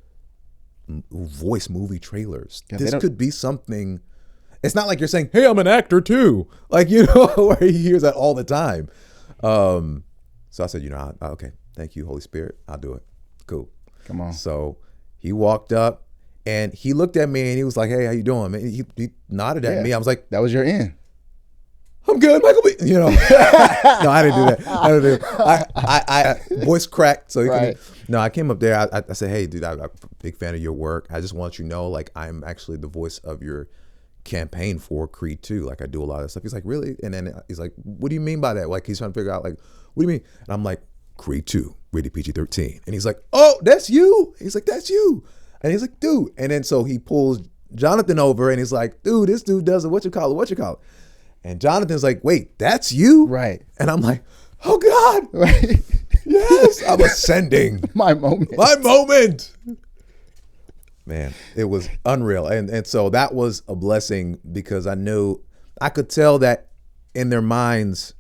voice movie trailers.
Yeah,
this could be something. It's not like you're saying, hey, I'm an actor too. Like, you know, where he hears that all the time. So I said, you know, okay, thank you, Holy Spirit. I'll do it. Cool.
Come on.
So he walked up and he looked at me and he was like, hey, how you doing? Man, he nodded at me. I was like,
that was your in.
I'm good, Michael B. You know, no, I didn't do that. I voice cracked. So I came up there. I said, hey, dude, I'm a big fan of your work. I just want you to know, like, I'm actually the voice of your campaign for Creed 2. Like, I do a lot of stuff. He's like, really? And then he's like, what do you mean by that? Like, he's trying to figure out, like, what do you mean? And I'm like, Creed 2, rated PG-13. And he's like, oh, that's you? He's like, that's you. And he's like, dude. And then so he pulls Jonathan over and he's like, dude, this dude does it. What you call it? And Jonathan's like, wait, that's you?
Right.
And I'm like, oh God.
Right.
Yes, I'm ascending.
My moment.
Man, it was unreal. And so that was a blessing because I could tell that in their minds,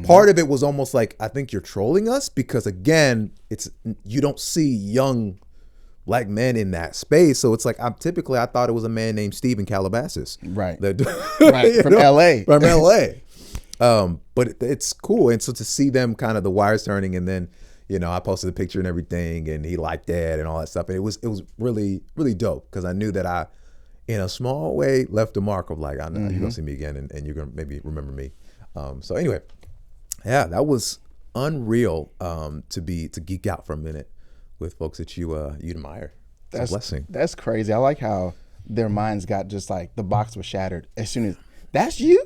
part of it was almost like, I think you're trolling us because again, you don't see young black men in that space. So it's like, I thought it was a man named Stephen Calabasas.
Right.
Right.
From LA.
From LA. But it's cool. And so to see them kind of the wires turning and then, you know, I posted a picture and everything and he liked that and all that stuff. And it was really, really dope because I knew that I, in a small way, left a mark of like, I know you're going to see me again and you're going to maybe remember me. So anyway, yeah, that was unreal to geek out for a minute with folks that you admire. It's a blessing.
That's crazy. I like how their minds got just like the box was shattered as soon as that's you.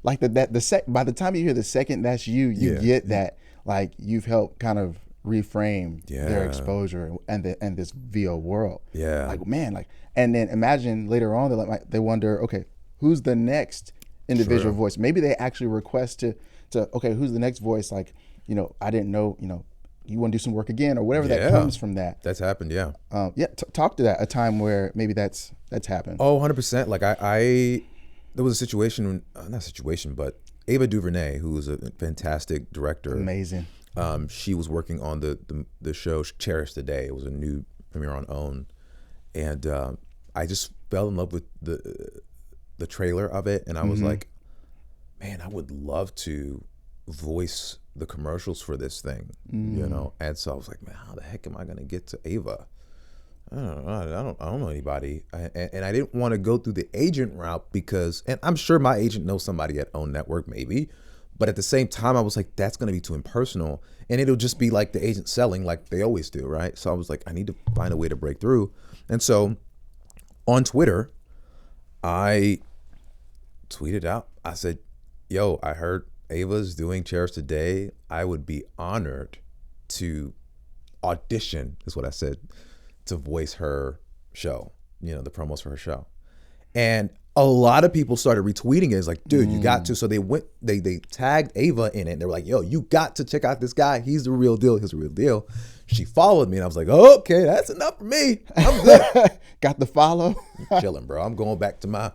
Like by the time you hear the second that's you get that like you've helped kind of reframe their exposure and this VO world.
Yeah.
Like man, like and then imagine later on they wonder, okay, who's the next individual voice? Maybe they actually request to okay, who's the next voice? Like, you know, I didn't know, you know, you want to do some work again or whatever that comes from that.
That's happened, yeah.
Talk to that, a time where maybe that's happened.
Oh, 100%. Like there was a situation, not situation, but Ava DuVernay, who was a fantastic director.
Amazing.
She was working on the show Cherish the Day. It was a new premiere on OWN. And I just fell in love with the trailer of it. And I was like, man, I would love to voice the commercials for this thing, you know? And so I was like, man, how the heck am I going to get to Ava? I don't know anybody. And I didn't want to go through the agent route because, and I'm sure my agent knows somebody at OWN Network maybe, but at the same time, I was like, that's going to be too impersonal. And it'll just be like the agent selling like they always do, right? So I was like, I need to find a way to break through. And so on Twitter, I tweeted out, I said, yo, I heard Ava's doing Cherish Today. I would be honored to audition, is what I said, to voice her show, you know, the promos for her show. And a lot of people started retweeting it. It's like, dude, you got to. So they tagged Ava in it. And they were like, yo, you got to check out this guy. He's the real deal. He's the real deal. She followed me and I was like, oh, okay, that's enough for me. I'm good.
Got the follow.
I'm chilling, bro. I'm going back to my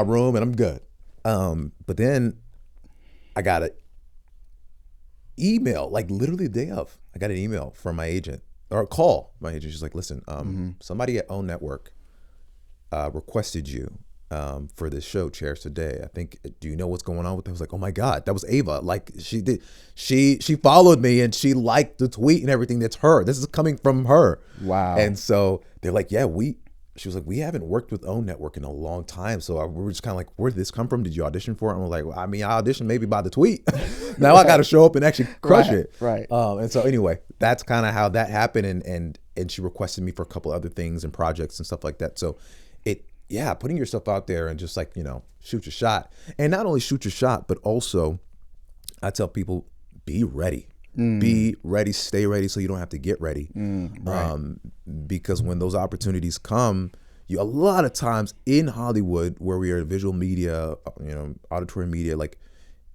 room and I'm good. But then I got an email, like literally the day of. I got an email from my agent, or a call. My agent, she's like, listen, somebody at OWN Network requested you for this show, Cherish Today. I think, do you know what's going on with that? I was like, oh my God, that was Ava. Like she followed me and she liked the tweet and everything. That's her. This is coming from her.
Wow.
And so they're like, yeah, she was like, we haven't worked with OWN Network in a long time. So we were just kind of like, where did this come from? Did you audition for it? And we're like, well, I mean, I auditioned maybe by the tweet. Now I got to show up and actually crush it.
Right.
And so anyway, that's kind of how that happened. And she requested me for a couple other things and projects and stuff like that. So putting yourself out there and just like, you know, shoot your shot. And not only shoot your shot, but also I tell people, be ready. Be ready, stay ready so you don't have to get ready.
Right.
Because when those opportunities come, a lot of times in Hollywood where we are visual media, you know, auditory media, like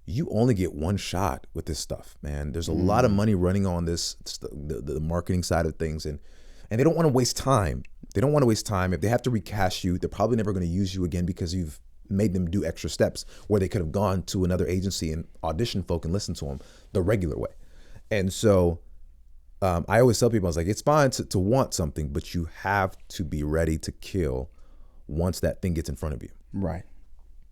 you only get one shot with this stuff, man. There's a lot of money running on this, the marketing side of things. And and they don't want to waste time. They don't want to waste time. If they have to recast you, they're probably never going to use you again because you've made them do extra steps where they could have gone to another agency and auditioned folk and listened to them the regular way. And so I always tell people, I was like, it's fine to want something, but you have to be ready to kill once that thing gets in front of you.
Right.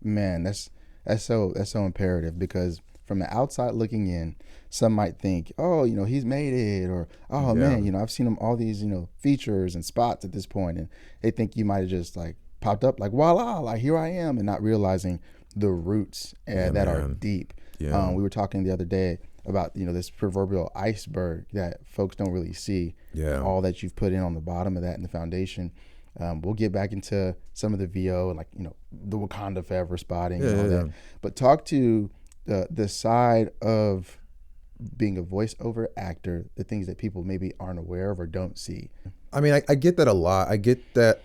Man, that's so imperative, because from the outside looking in, some might think, oh, he's made it, or, oh man, I've seen him all these, features and spots at this point, and they think you might have just like popped up like, voila, like here I am, and not realizing the roots that are deep.
Yeah.
We were talking the other day about, this proverbial iceberg that folks don't really see.
Yeah.
All that you've put in on the bottom of that in the foundation. We'll get back into some of the VO and the Wakanda Forever spotting and all that. But talk to the side of being a voiceover actor, the things that people maybe aren't aware of or don't see.
I mean, I get that a lot. I get that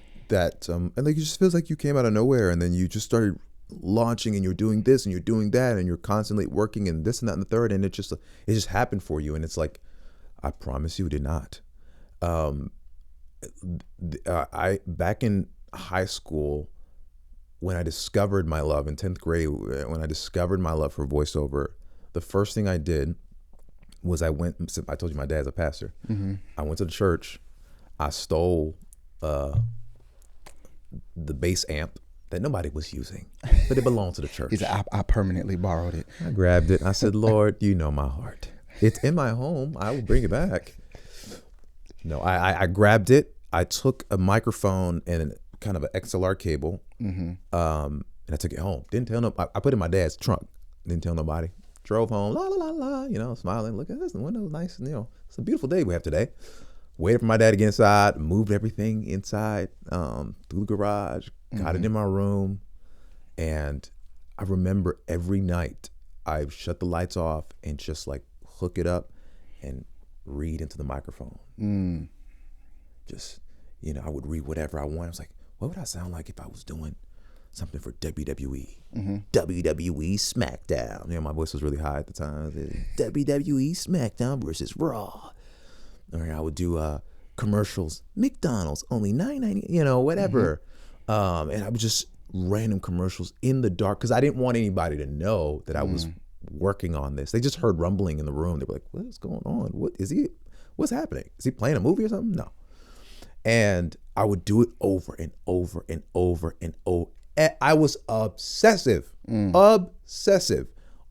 and it just feels like you came out of nowhere and then you just started launching and you're doing this and you're doing that and you're constantly working and this and that and the third, and it just happened for you. And it's like, I promise you it did not. I back in high school, when I discovered my love in 10th grade, when I discovered my love for voiceover, the first thing I did was I told you my dad's a pastor. Mm-hmm. I went to the church. I stole the bass amp that nobody was using, but it belonged to the church.
He said, I permanently borrowed it.
I grabbed it. I said, Lord, you know my heart. It's in my home. I will bring it back. No, I grabbed it. I took a microphone and kind of an XLR cable, and I took it home. Didn't tell nobody. I put it in my dad's trunk. Didn't tell nobody. Drove home, la la la la, smiling. Look at this, the window's nice, it's a beautiful day we have today. Waited for my dad to get inside. Moved everything inside through the garage. Got it in my room, and I remember every night I shut the lights off and just like hook it up and read into the microphone. Just, I would read whatever I wanted. I was like, what would I sound like if I was doing something for WWE? WWE SmackDown. My voice was really high at the time. WWE SmackDown versus Raw. Or I would do commercials. McDonald's, only $9.90, whatever. And I would just random commercials in the dark because I didn't want anybody to know that I was working on this. They just heard rumbling in the room. They were like, what is going on? What's happening? Is he playing a movie or something? No. And I would do it over and over and over and over. I was obsessive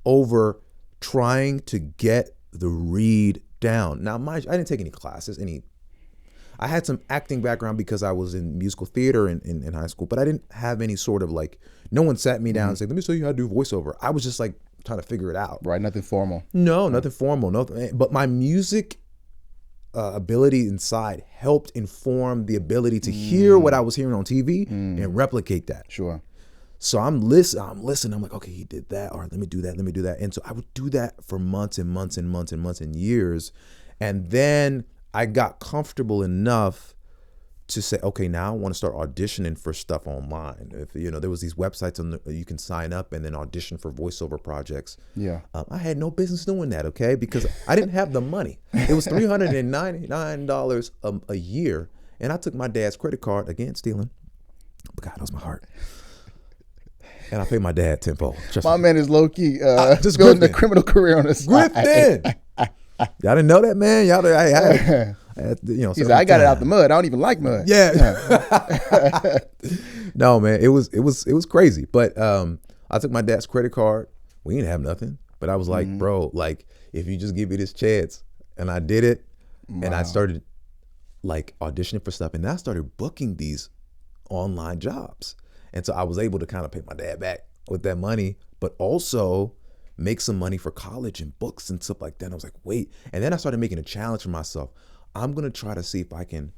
over trying to get the read down. Now, mind you, I didn't take any classes. I had some acting background because I was in musical theater in high school, but I didn't have any sort of no one sat me down and said, let me show you how to do voiceover. I was just trying to figure it out.
Right, nothing formal.
No, nothing formal. Nothing. But my music ability inside helped inform the ability to hear what I was hearing on TV and replicate that.
Sure.
So I'm listening. I'm like, okay, he did that. All right, let me do that. And so I would do that for months and months and months and months and years. And then I got comfortable enough to say, okay, now I want to start auditioning for stuff online. If there was these websites you can sign up and then audition for voiceover projects.
Yeah,
I had no business doing that, okay, because I didn't have the money. It was $399 a year, and I took my dad's credit card, again stealing, but God knows my heart. And I paid my dad tenfold.
My man is low key
just
building a criminal career on the side.
Grifting. Y'all didn't know that, man. Y'all,
He said, I got it out the mud. I don't even like mud.
Yeah. No, man, it was crazy. But I took my dad's credit card. We didn't have nothing. But I was like, bro, if you just give me this chance. And I did it. Wow. And I started auditioning for stuff. And then I started booking these online jobs. And so I was able to kind of pay my dad back with that money, but also make some money for college and books and stuff like that. And I was like, wait. And then I started making a challenge for myself. I'm going to try to see if I can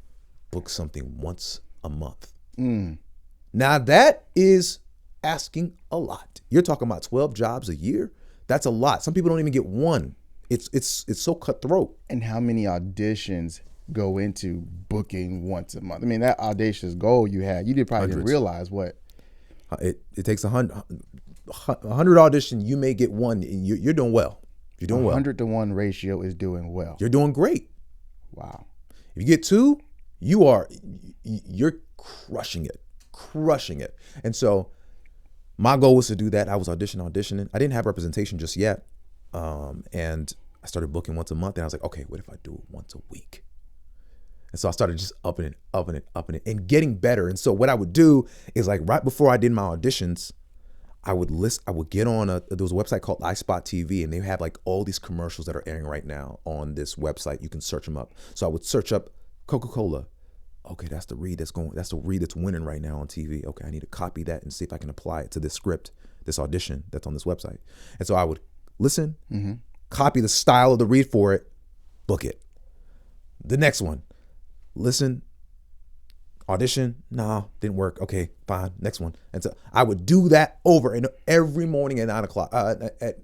book something once a month. Now that is asking a lot. You're talking about 12 jobs a year. That's a lot. Some people don't even get one. It's so cutthroat.
And how many auditions go into booking once a month? I mean, that audacious goal you had, you didn't realize what.
It takes 100 auditions. You may get one, and you're doing well. You're doing
100 to 1 ratio is doing well.
You're doing great.
Wow.
If you get 2, you're crushing it. And so my goal was to do that. I was auditioning. I didn't have representation just yet. And I started booking once a month, and I was like, okay, what if I do it once a week? And so I started just upping it and getting better. And so what I would do is, like, right before I did my auditions, I would get on there was a website called iSpot TV, and they have like all these commercials that are airing right now on this website. You can search them up. So I would search up Coca-Cola. Okay, that's the read that's winning right now on TV. Okay, I need to copy that and see if I can apply it to this script, this audition that's on this website. And so I would listen, copy the style of the read for it, book it. The next one, listen, audition, nah, didn't work. Okay, fine, next one. And so I would do that over and every morning at 9 o'clock, at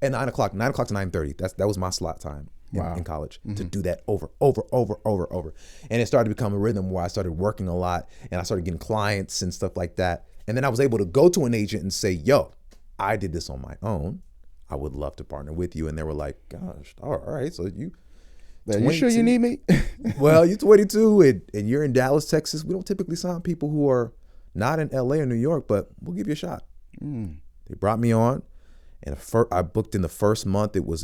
9 o'clock to 9:30. That was my slot time in college, to do that over. And it started to become a rhythm where I started working a lot, and I started getting clients and stuff like that. And then I was able to go to an agent and say, yo, I did this on my own. I would love to partner with you. And they were like, gosh, all right, so you
sure you need me?
Well, you're 22 and you're in Dallas, Texas. We don't typically sign people who are not in LA or New York, but we'll give you a shot. They brought me on, and I booked in the first month. It was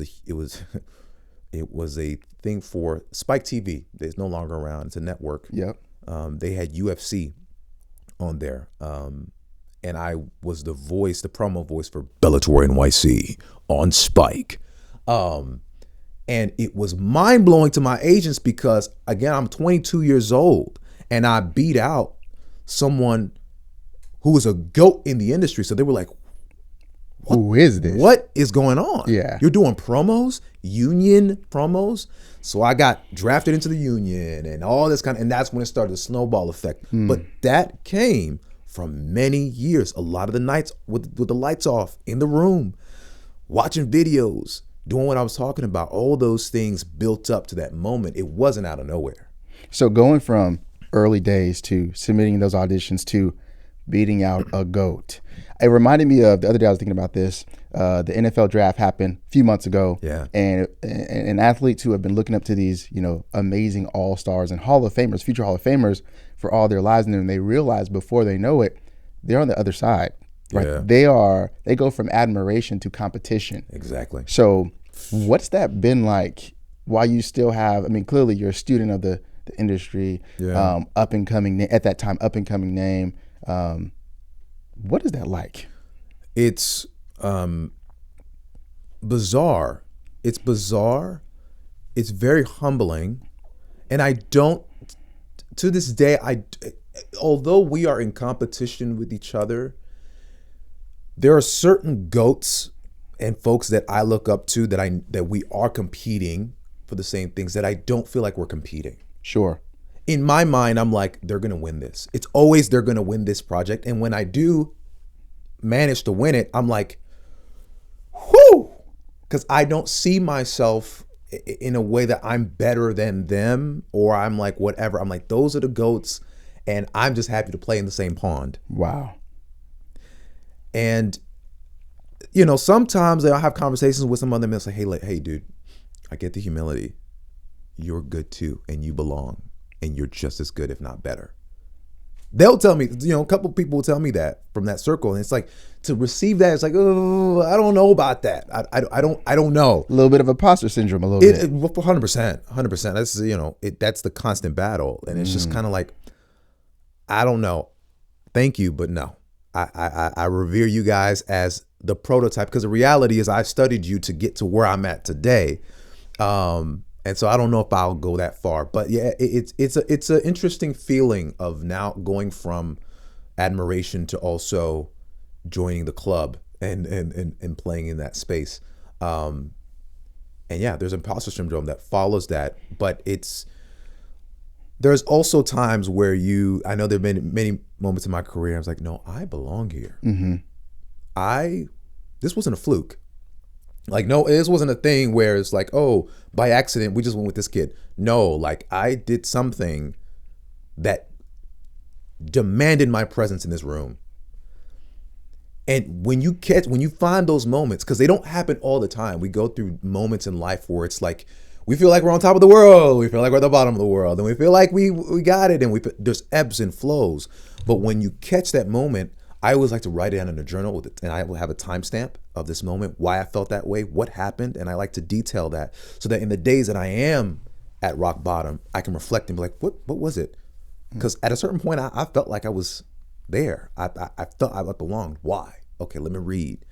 a thing for Spike TV. It's no longer around. It's a network.
Yep.
They had UFC on there. And I was the promo voice for Bellator NYC on Spike. And it was mind-blowing to my agents because, again, I'm 22 years old and I beat out someone who was a GOAT in the industry. So they were like,
who is this?
What is going on?
Yeah.
You're doing promos, union promos. So I got drafted into the union and all this and that's when it started the snowball effect. But that came from many years, a lot of the nights with the lights off in the room, watching videos, doing what I was talking about. All those things built up to that moment. It wasn't out of nowhere.
So going from early days to submitting those auditions to beating out a GOAT, it reminded me of the other day I was thinking about this. The NFL draft happened a few months ago.
Yeah.
And athletes who have been looking up to these, amazing all-stars and Hall of Famers, future Hall of Famers for all their lives, and then they realize before they know it, they're on the other side. Right?
Yeah.
They go from admiration to competition.
Exactly.
So what's that been like while you still have, clearly you're a student of the industry, up and coming name. What is that like?
It's bizarre. It's bizarre. It's very humbling. And I don't, to this day, although we are in competition with each other, there are certain GOATs and folks that I look up to that we are competing for the same things that I don't feel like we're competing.
Sure.
In my mind, I'm like, they're going to win this. It's always they're going to win this project. And when I do manage to win it, I'm like, whoo, because I don't see myself in a way that I'm better than them or I'm like, whatever. I'm like, those are the GOATs and I'm just happy to play in the same pond.
Wow.
And, sometimes I'll have conversations with some of them and say, hey, dude, I get the humility. You're good too, and you belong. And you're just as good, if not better. They'll tell me, a couple people will tell me that from that circle. And it's like, to receive that, it's like, oh, I don't know about that. I don't know.
A little bit of imposter syndrome, a little bit.
100%. That's that's the constant battle. And it's just kind of like, I don't know. Thank you, but no. I revere you guys as the prototype because the reality is I've studied you to get to where I'm at today. And so I don't know if I'll go that far, but yeah, it's an interesting feeling of now going from admiration to also joining the club and playing in that space. And yeah, there's imposter syndrome that follows that, but there's also times where I know there've been many moments in my career I was like, no, I belong here. This wasn't a fluke. Like, no, this wasn't a thing where it's like, oh, by accident, we just went with this kid. No, like I did something that demanded my presence in this room. And when you find those moments, because they don't happen all the time, we go through moments in life where it's like we feel like we're on top of the world. We feel like we're at the bottom of the world, and we feel like we got it. And there's ebbs and flows. But when you catch that moment, I always like to write it down in a journal, and I will have a timestamp of this moment, why I felt that way, what happened, and I like to detail that so that in the days that I am at rock bottom, I can reflect and be like, what was it? Because at a certain point, I felt like I was there. I felt I belonged. Why? Okay, let me read.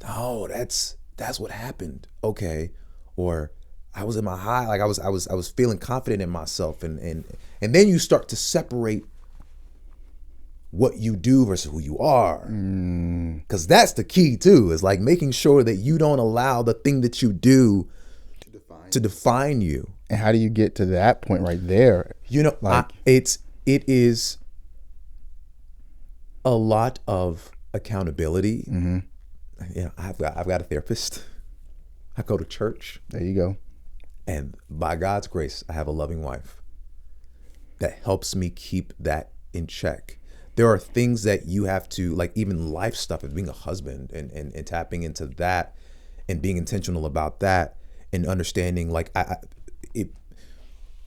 Oh, that's what happened. Okay, or I was in my high, like I was feeling confident in myself, and then you start to separate what you do versus who you are, because that's the key too. Is like making sure that you don't allow the thing that you do to define you.
And how do you get to that point right there?
You know,
like
it is a lot of accountability.
Mm-hmm.
You know, I've got a therapist. I go to church.
There you go.
And by God's grace, I have a loving wife that helps me keep that in check. There are things that you have to, like even life stuff of being a husband and tapping into that and being intentional about that and understanding like it,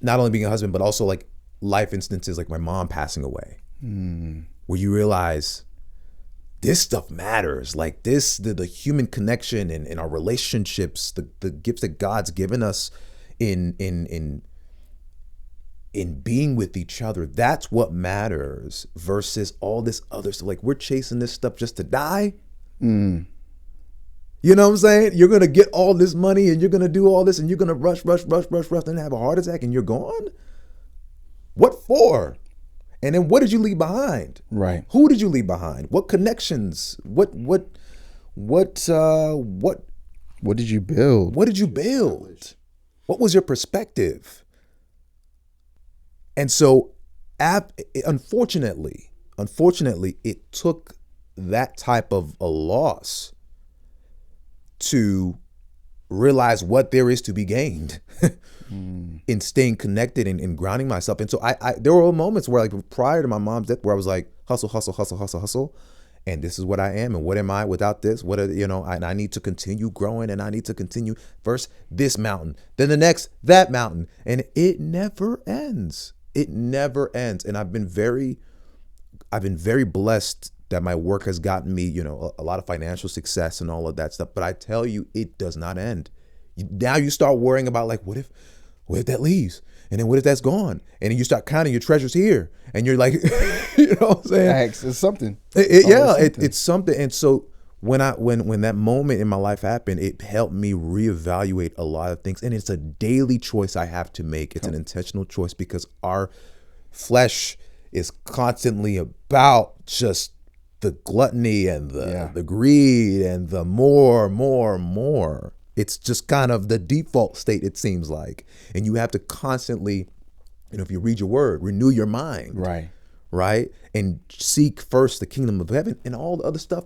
not only being a husband, but also like life instances like my mom passing away, where you realize this stuff matters. Like this, the human connection and our relationships, the gifts that God's given us in being with each other, that's what matters versus all this other stuff. Like we're chasing this stuff just to die. You know what I'm saying? You're going to get all this money and you're going to do all this and you're going to rush, then have a heart attack and you're gone. What for? And then what did you leave behind?
Right.
Who did you leave behind? What connections? What
did you build?
What did you build? What was your perspective? And so, unfortunately, it took that type of a loss to realize what there is to be gained in staying connected and grounding myself. And so there were moments where like prior to my mom's death where I was like, hustle. And this is what I am. And what am I without this? I need to continue growing and I need to continue first this mountain, then the next, that mountain. And it never ends. It never ends. And I've been very blessed that my work has gotten me, a lot of financial success and all of that stuff. But I tell you, it does not end. Now you start worrying about like, what if that leaves? And then what if that's gone? And then you start counting your treasures here. And you're like, you know what I'm saying?
It's something.
It's something. And so when that moment in my life happened, it helped me reevaluate a lot of things. And it's a daily choice I have to make. It's an intentional choice because our flesh is constantly about just the gluttony and the greed and the more. It's just kind of the default state, it seems like. And you have to constantly, if you read your word, renew your mind. Right? And seek first the kingdom of heaven and all the other stuff,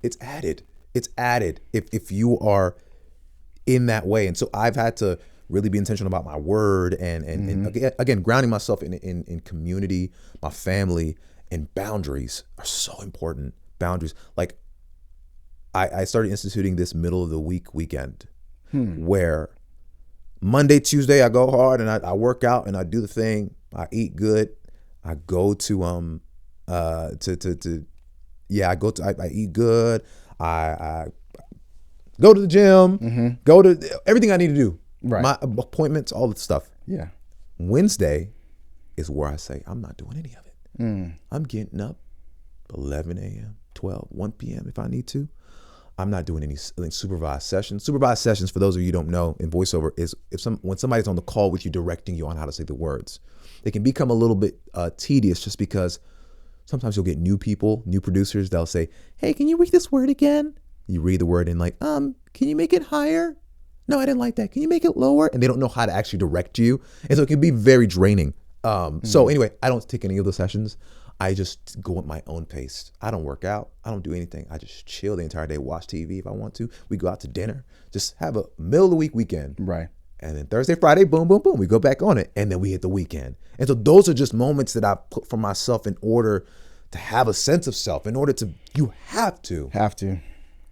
it's added. It's added if you are in that way. And so I've had to really be intentional about my word and again, grounding myself in community, my family, and boundaries are so important. Boundaries. Like I started instituting this middle of the week weekend where Monday, Tuesday, I go hard and I work out and I do the thing. I eat good. I go to I eat good. I go to the gym, go to everything I need to do.
Right.
My appointments, all the stuff.
Yeah. Wednesday
is where I say, I'm not doing any of it. I'm getting up 11 a.m., 12, 1 p.m. if I need to. I'm not doing any supervised sessions. Supervised sessions, for those of you who don't know, in voiceover is when somebody's on the call with you directing you on how to say the words. They can become a little bit tedious just because sometimes you'll get new people, new producers, they'll say, hey, can you read this word again? You read the word and like, can you make it higher? No, I didn't like that. Can you make it lower? And they don't know how to actually direct you. And so it can be very draining. So anyway, I don't take any of the sessions. I just go at my own pace. I don't work out. I don't do anything. I just chill the entire day, watch TV if I want to. We go out to dinner, just have a middle of the week weekend.
Right.
And then Thursday, Friday, boom, boom, boom. We go back on it. And then we hit the weekend. And so those are just moments that I put for myself in order to have a sense of self, in order to, you have to.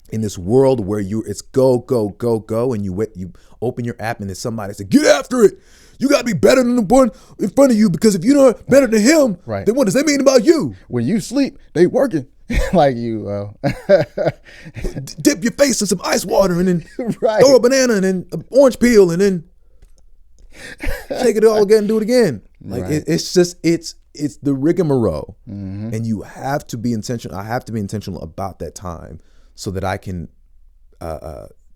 in this world where it's go, go, go, go, and you open your app and there's somebody that says, get after it. You got to be better than the one in front of you, because if you're not better than him,
right,
then what does that mean about you?
When you sleep, they working like you.
Dip your face in some ice water and then
right,
throw a banana and then an orange peel and then shake it all again and do it again. Like
right.
It's the rigmarole, and you have to be intentional. I have to be intentional about that time so that I can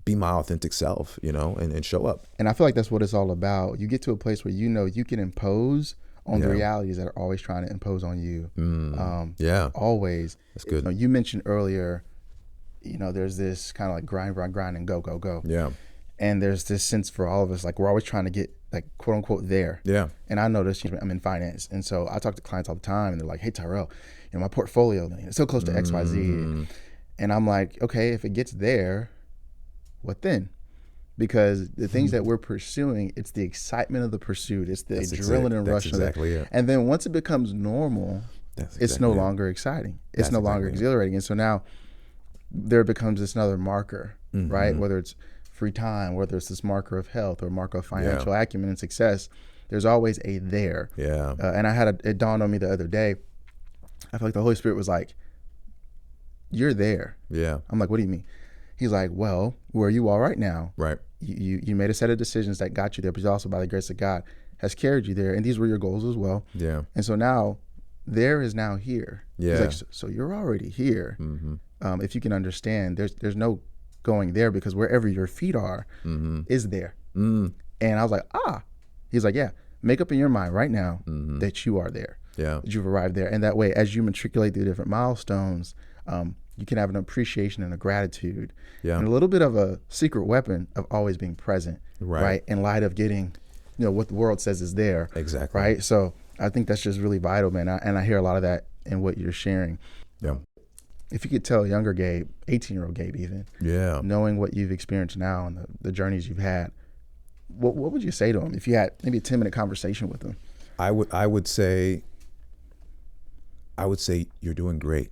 be my authentic self, and show up.
And I feel like that's what it's all about. You get to a place where you can impose on the realities that are always trying to impose on you. Always.
That's good.
You mentioned earlier, there's this kind of like grind, and go, go, go.
Yeah.
And there's this sense for all of us, like we're always trying to get like quote unquote there.
Yeah.
And I notice I'm in finance. And so I talk to clients all the time and they're like, hey, Tyrell, my portfolio, it's so close to XYZ. And I'm like, okay, if it gets there, what then? Because the things that we're pursuing, it's the excitement of the pursuit. It's the adrenaline rush.
Exactly it.
And then once it becomes normal, it's no longer exciting. It's no longer exhilarating. And so now there becomes this another marker, right? Whether it's free time, whether it's this marker of health or marker of financial acumen and success, there's always a there.
Yeah.
And I had it dawned on me the other day. I feel like the Holy Spirit was like, you're there.
Yeah.
I'm like, what do you mean? He's like, well, where you are right now,
right?
You made a set of decisions that got you there, but also by the grace of God has carried you there, and these were your goals as well.
Yeah.
And so now, there is now here.
Yeah.
He's like, so you're already here. If you can understand, there's no going there, because wherever your feet are is there. And I was like, He's like, yeah. Make up in your mind right now that you are there.
Yeah.
That you've arrived there, and that way, as you matriculate through different milestones, you can have an appreciation and a gratitude, and a little bit of a secret weapon of always being present, right? In light of getting, what the world says is there,
exactly,
right? So I think that's just really vital, man. And I hear a lot of that in what you're sharing.
Yeah.
If you could tell younger Gabe, 18-year-old Gabe, even, knowing what you've experienced now and the journeys you've had, what would you say to him if you had maybe a 10-minute conversation with him?
I would say you're doing great.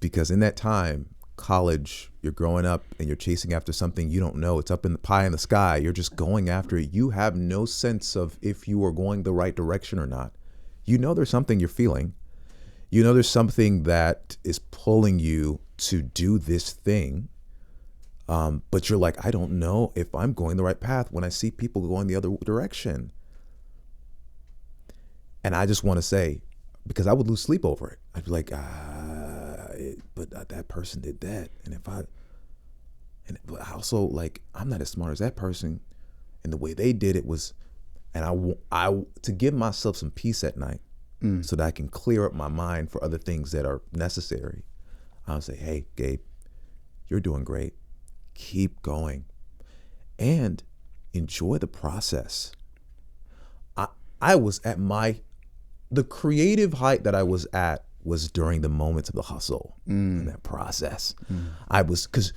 Because in that time, college, you're growing up and you're chasing after something you don't know. It's up in the pie in the sky. You're just going after it. You have no sense of if you are going the right direction or not. There's something you're feeling. There's something that is pulling you to do this thing. But you're like, I don't know if I'm going the right path when I see people going the other direction. And I just want to say, because I would lose sleep over it. I'd be like, but that person did that. But also, like, I'm not as smart as that person. And the way they did it was, and I to give myself some peace at night so that I can clear up my mind for other things that are necessary. I'll say, hey, Gabe, you're doing great. Keep going and enjoy the process. I was at the creative height that I was at was during the moments of the hustle and that process. Because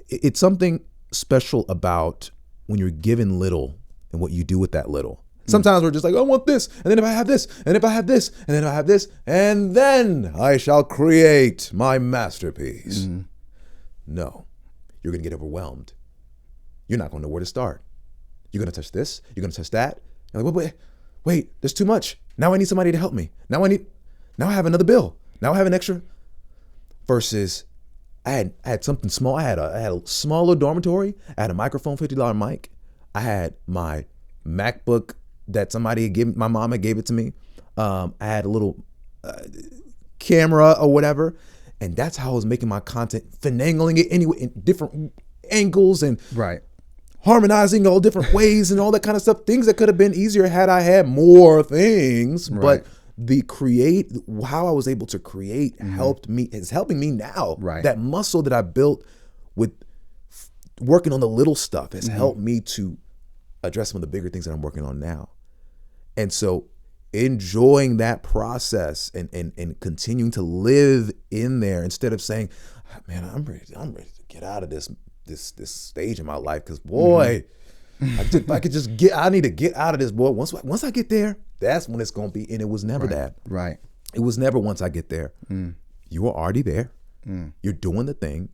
it's something special about when you're given little and what you do with that little. Sometimes we're just like, I want this, and then if I have this, and if I have this, and then I have this, and then I shall create my masterpiece. No, you're gonna get overwhelmed. You're not gonna know where to start. You're gonna touch this, you're gonna touch that. You're like, wait, there's too much. Now I need somebody to help me. Now I have another bill. Now I have an extra. Versus, I had something small. I had a smaller dormitory. I had a microphone, $50 mic. I had my MacBook that somebody had given. My mom had gave it to me. I had a little camera or whatever, and that's how I was making my content, finagling it anyway in different angles and harmonizing all different ways and all that kind of stuff. Things that could have been easier had I had more things, but how I was able to create is helping me now. That muscle that I built with working on the little stuff has helped me to address some of the bigger things that I'm working on now. And so enjoying that process and continuing to live in there instead of saying, man, I'm ready to get out of this stage in my life, because boy, I need to get out of this, boy. Once I get there, that's when it's gonna be. And it was never that. It was never once I get there. You were already there. You're doing the thing.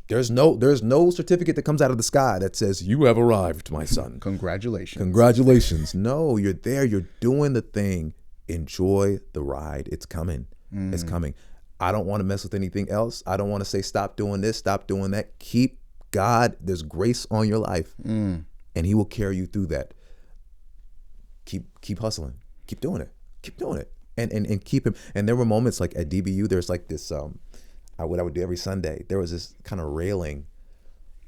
There's no certificate that comes out of the sky that says you have arrived, my son. Congratulations. No, you're there. You're doing the thing. Enjoy the ride. It's coming. It's coming. I don't want to mess with anything else. I don't want to say stop doing this, stop doing that. Keep God. There's grace on your life, and He will carry you through that. Keep hustling. Keep doing it. Keep doing it. And keep Him. And there were moments like at DBU. There's like this. What I would do every Sunday, there was this kind of railing.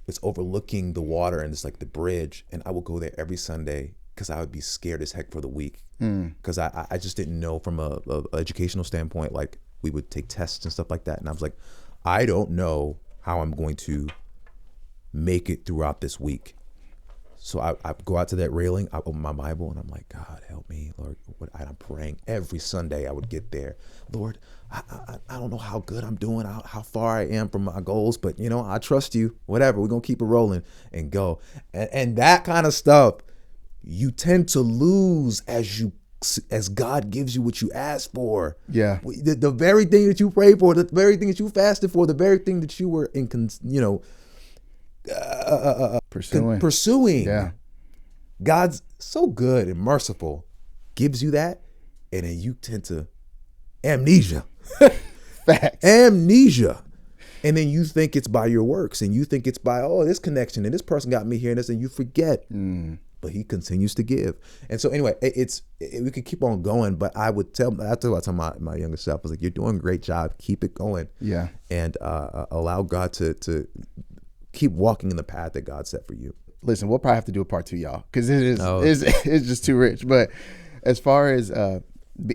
It's overlooking the water and it's like the bridge. And I would go there every Sunday because I would be scared as heck for the week. Because I just didn't know from a educational standpoint, like we would take tests and stuff like that. And I was like, I don't know how I'm going to make it throughout this week. So I go out to that railing, I open my Bible, and I'm like, God, help me, Lord. And I'm praying every Sunday. I would get there. Lord, I don't know how good I'm doing, how far I am from my goals, but, I trust you. Whatever, we're going to keep it rolling and go. And that kind of stuff, you tend to lose as God gives you what you ask for.
Yeah.
The very thing that you prayed for, the very thing that you fasted for, the very thing that you were pursuing.
Yeah.
God's so good and merciful, gives you that, and then you tend to amnesia.
Facts.
Amnesia. And then you think it's by your works, and you think it's by, this connection, and this person got me here, and this, and you forget. But He continues to give. And so anyway, we could keep on going, but I tell my younger self, I was like, you're doing a great job. Keep it going.
Yeah.
And allow God to keep walking in the path that God set for you.
Listen, we'll probably have to do a part 2, y'all, because it's just too rich. But as far as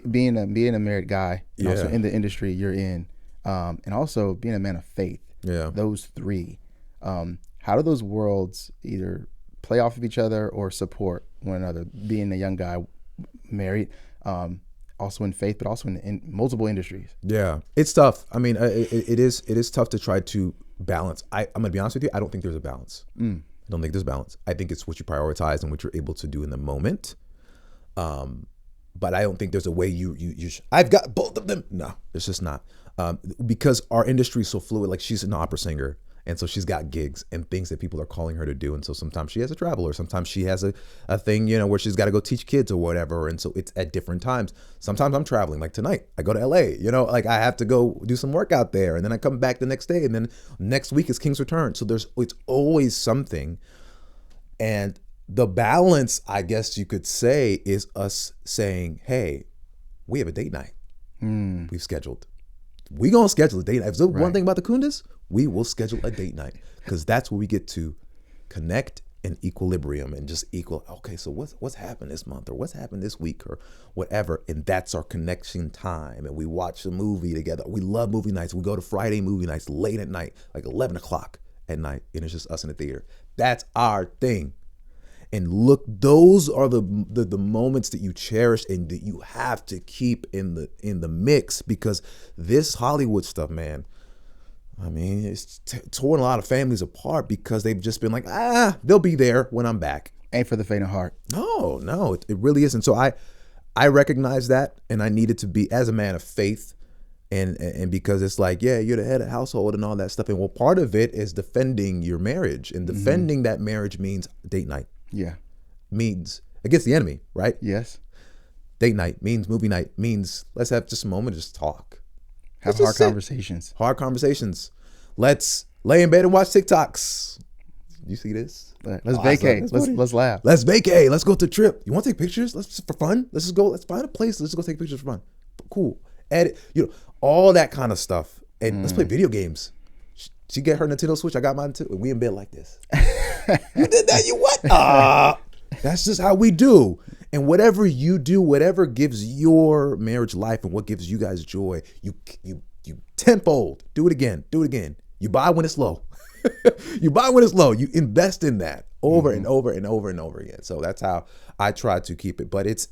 being a married guy, and also in the industry you're in, and also being a man of faith, those three, how do those worlds either play off of each other or support one another? Being a young guy, married, also in faith, but also in multiple industries.
Yeah, it's tough. I mean, it is tough to try to balance. I'm gonna be honest with you. I don't think there's a balance. I don't think there's balance. I think it's what you prioritize and what you're able to do in the moment. But I don't think there's a way I've got both of them. No, there's just not. Because our industry is so fluid. Like, she's an opera singer, and so she's got gigs and things that people are calling her to do. And so sometimes she has to travel, or sometimes she has a thing, where she's got to go teach kids or whatever. And so it's at different times. Sometimes I'm traveling, like tonight, I go to LA, like I have to go do some work out there, and then I come back the next day, and then next week is King's Return. So it's always something. And the balance, I guess you could say, is us saying, hey, we have a date night. We've scheduled. We're going to schedule a date night. If there's one thing about the Kundas, we will schedule a date night, because that's where we get to connect in equilibrium and just equal. Okay, so what's happened this month, or what's happened this week, or whatever. And that's our connection time. And we watch a movie together. We love movie nights. We go to Friday movie nights late at night, like 11 o'clock at night, and it's just us in the theater. That's our thing. And look, those are the moments that you cherish and that you have to keep in the mix, because this Hollywood stuff, man, I mean, it's torn a lot of families apart because they've just been like, they'll be there when I'm back.
Ain't for the faint of heart.
No, it really isn't. So I recognize that, and I needed to be, as a man of faith, and because it's like, you're the head of household and all that stuff. And well, part of it is defending your marriage, and defending that marriage means date night.
Yeah.
Means against the enemy, right?
Yes.
Date night means movie night, means let's have just a moment to just talk.
Have hard conversations.
Hard conversations. Let's lay in bed and watch TikToks. You see this?
Let's vacate. Let's laugh.
Let's vacate. Let's go to a trip. You want to take pictures? Let's for fun. Let's just go. Let's find a place. Let's just go take pictures for fun. Cool. Edit. All that kind of stuff. And let's play video games. She get her Nintendo Switch. I got mine too. And we in bed like this. You did that? You what? That's just how we do. And whatever you do, whatever gives your marriage life and what gives you guys joy, you tenfold. Do it again. Do it again. You buy when it's low. You buy when it's low. You invest in that over and over and over and over again. So that's how I try to keep it. But it's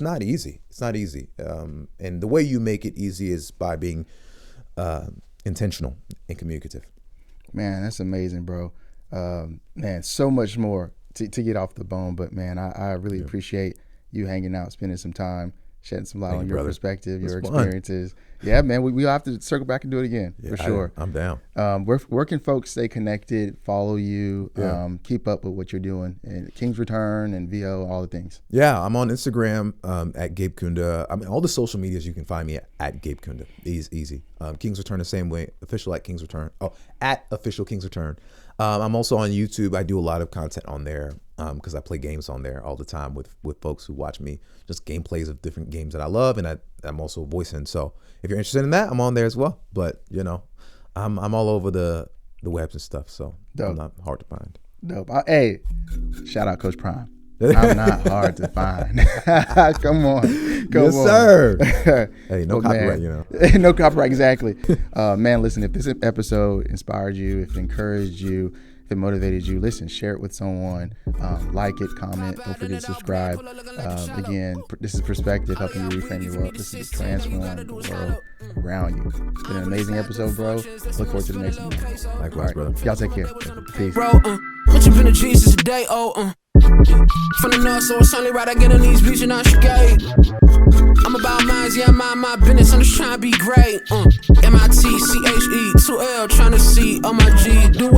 not easy. It's not easy. And the way you make it easy is by being intentional and communicative.
Man, that's amazing, bro. Man, so much more to get off the bone. But man, I really appreciate you hanging out, spending some time, shedding some light
Thank
on
you,
your
brother.
perspective, your
It's fun.
experiences. Yeah, man, we'll have to circle back and do it again for sure.
I'm down.
Where can folks stay connected, follow you,
Yeah.
keep up with what you're doing, and King's Return and VO, all the things?
Yeah, I'm on Instagram at Gabe Kunda. I mean, all the social medias you can find me at Gabe Kunda. Easy. King's Return the same way. Official at King's Return. Oh, at Official King's Return. I'm also on YouTube. I do a lot of content on there because I play games on there all the time with folks who watch me. Just gameplays of different games that I love, and I'm also voicing. So if you're interested in that, I'm on there as well. But you know, I'm all over the webs and stuff. So
Dope.
I'm not hard to find.
Dope. Hey, shout out Coach Prime. I'm not hard to find. Come on.
Yes, sir. Hey, no copyright,
man.
you know.
No copyright, exactly. Man, listen, if this episode inspired you, if it encouraged you, if it motivated you, listen, share it with someone. Like it, comment, don't forget to subscribe. Again, this is Perspective, helping you reframe your world. This is transform the world around you. It's been an amazing episode, bro. Look forward to the next one.
Likewise, brother.
Y'all take care. Peace.
Bro, what you been to Jesus today? From the north, so it's only right I get on these beats and I should gate. I'm about mines, yeah, my business, I'm just trying to be great. MITCHE, 2L, trying to see on my G, do it.